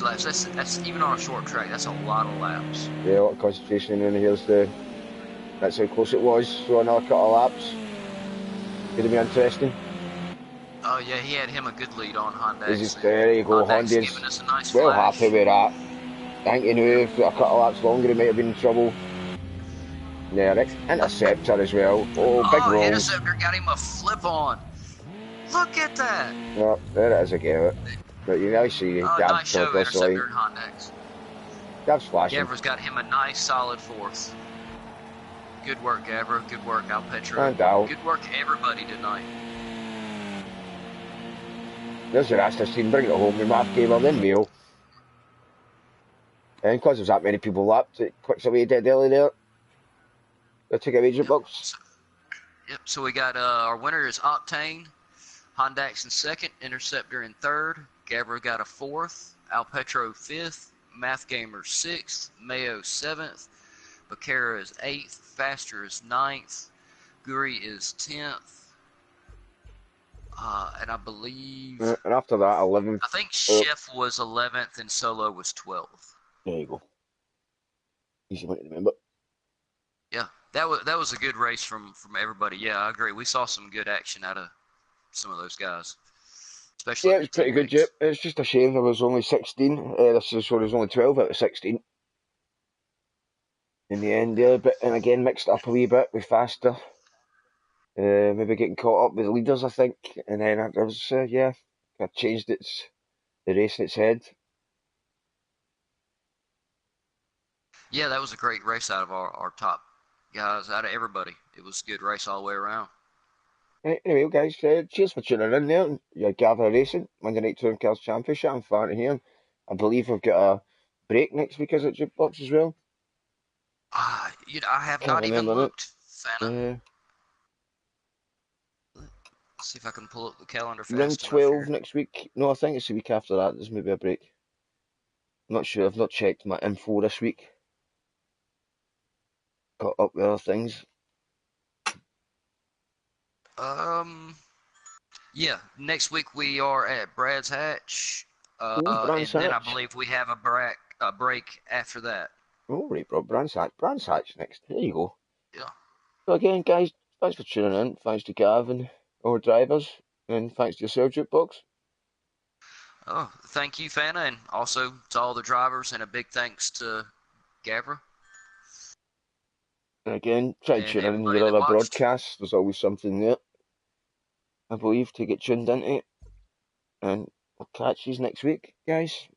Laps. That's even on a short track. That's a lot of laps. Yeah, a lot of concentration in here's that's how close it was. So another couple of laps. Gonna be interesting. Oh yeah, he had him a good lead on Honda. There you go, Honda's nice well flash. happy with that. I think he knew if a couple of laps longer he might have been in trouble. There, Interceptor as well. Oh, big roll. Interceptor got him a flip on. Look at that. Well, there it is again. But you really see Gav's nice show, Interceptor and Hondex. Gav's flashing. Gavra's got him a nice solid 4th. Good work, Gavra. Good work, Al Petro. And Al. Good work, everybody tonight. There's your Astor's team, bring it home with Math Gamer, then Mail. And because there's that many people lapped, it quicks away dead early there. They took a major box. Yep, so we got our winner is Octane, Hondax in 2nd, Interceptor in 3rd, Gavra got a 4th, Al Petro 5th, Math Gamer 6th, Mayo 7th, Becerra is 8th, Faster is 9th, Guri is 10th, and I believe... and after that, 11th. I think Chef was 11th and Solo was 12th. There you go. Easy one to remember. Yeah, that was a good race from everybody. Yeah, I agree. We saw some good action out of some of those guys. Especially it was pretty good, Jip. It's just a shame there was only 16. There was only 12 out of 16. In the end, yeah, but and again mixed up a wee bit with Faster. Maybe getting caught up with the leaders, I think, and then I was I changed the race in its head. Yeah, that was a great race out of our top guys, out of everybody. It was a good race all the way around. Right, anyway, guys, cheers for tuning in there. Your Gavra Racing, Monday Night Touring Cars Championship. I'm far to here. I believe we've got a break next week, is it, Jukebox as well? I have Can't not even remember it. looked, Fana. Let's see if I can pull up the calendar Ring fast enough 12 here. next week. No, I think it's the week after that. There's maybe a break. I'm not sure. I've not checked my info this week. Got up with other things. Yeah, next week we are at Brad's Hatch, Oh, Brands and then I Hatch. believe we have a break after that. Oh, right, bro. Brands Hatch. Brands Hatch next. There you go. Yeah. So again, guys, thanks for tuning in. Thanks to Gavin, our drivers, and thanks to yourself, Jukebox. Oh, thank you, Fana, and also to all the drivers, and a big thanks to Gavra And again, try and tuning in everybody your that other watched. broadcasts. There's always something there, I believe, to get tuned into. And I'll catch you next week, guys.